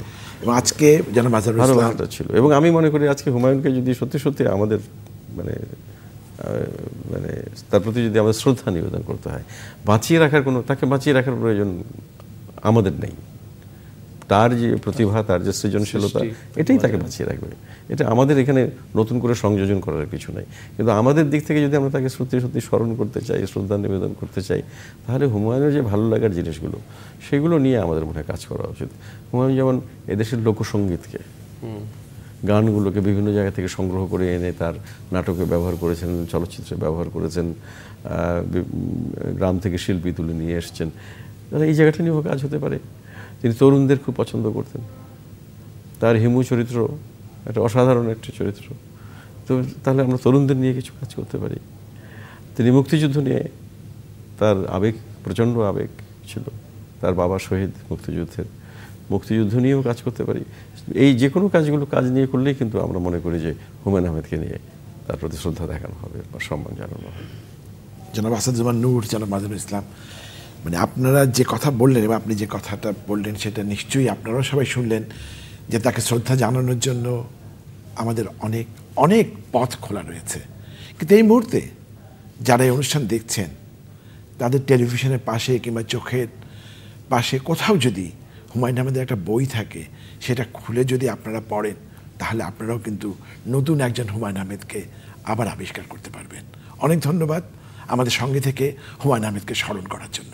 এবং আজকে যেন ভালোবাসাটা ছিল। এবং আমি মনে করি আজকে হুমায়ুনকে যদি সত্যি সত্যি আমাদের মানে মানে তার প্রতি যদি আমাদের শ্রদ্ধা নিবেদন করতে হয়, তাকে বাঁচিয়ে রাখার প্রয়োজন আমাদের নেই। তার যে প্রতিভা, তার যে সৃজনশীলতা, এটাই তাকে বাঁচিয়ে রাখবে। এটা আমাদের এখানে নতুন করে সংযোজন করার কিছু নাই। কিন্তু আমাদের দিক থেকে যদি আমরা তাকে সত্যি সত্যি স্মরণ করতে চাই, শ্রদ্ধা নিবেদন করতে চাই, তাহলে হুমায়ুনের যে ভালো লাগার জিনিসগুলো, সেগুলো নিয়ে আমাদের মনে কাজ করা উচিত। হুমায়ুন যেমন এদেশের লোকসঙ্গীতকে, গানগুলোকে বিভিন্ন জায়গা থেকে সংগ্রহ করে এনে তার নাটকে ব্যবহার করেছেন, চলচ্চিত্রে ব্যবহার করেছেন, গ্রাম থেকে শিল্পী তুলে নিয়ে এসছেন। তাহলে এই জায়গাটা নিয়েও কাজ হতে পারে। তিনি তরুণদের খুব পছন্দ করতেন। তার হিমু চরিত্র একটা অসাধারণ একটি চরিত্র। তো তাহলে আমরা তরুণদের নিয়ে কিছু কাজ করতে পারি। তিনি মুক্তিযুদ্ধ নিয়ে, তার আবেগ, প্রচণ্ড আবেগ ছিল, তার বাবা শহীদ মুক্তিযুদ্ধ নিয়েও কাজ করতে পারি। এই যে কোনো কাজ নিয়ে করলেই কিন্তু আমরা মনে করি যে হুমায়ুন আহমেদকে নিয়ে তার প্রতি শ্রদ্ধা দেখানো হবে বা সম্মান জানানো হবে। জনাব আসাদুজ্জামান নূর, জনাব মাজিদুল ইসলাম, মানে আপনারা যে কথা বললেন এবং আপনি যে কথাটা বললেন, সেটা নিশ্চয়ই আপনারাও সবাই শুনলেন যে তাকে শ্রদ্ধা জানানোর জন্য আমাদের অনেক অনেক পথ খোলা রয়েছে। কিন্তু এই মুহূর্তে যারা এই অনুষ্ঠান দেখছেন, তাদের টেলিভিশনের পাশে কিংবা চোখের পাশে কোথাও যদি হুমায়ুন আহমেদের একটা বই থাকে, সেটা খুলে যদি আপনারা পড়েন, তাহলে আপনারাও কিন্তু নতুন একজন হুমায়ুন আহমেদকে আবার আবিষ্কার করতে পারবেন। অনেক ধন্যবাদ আমাদের সঙ্গে থেকে হুমায়ুন আহমেদকে স্মরণ করার জন্য।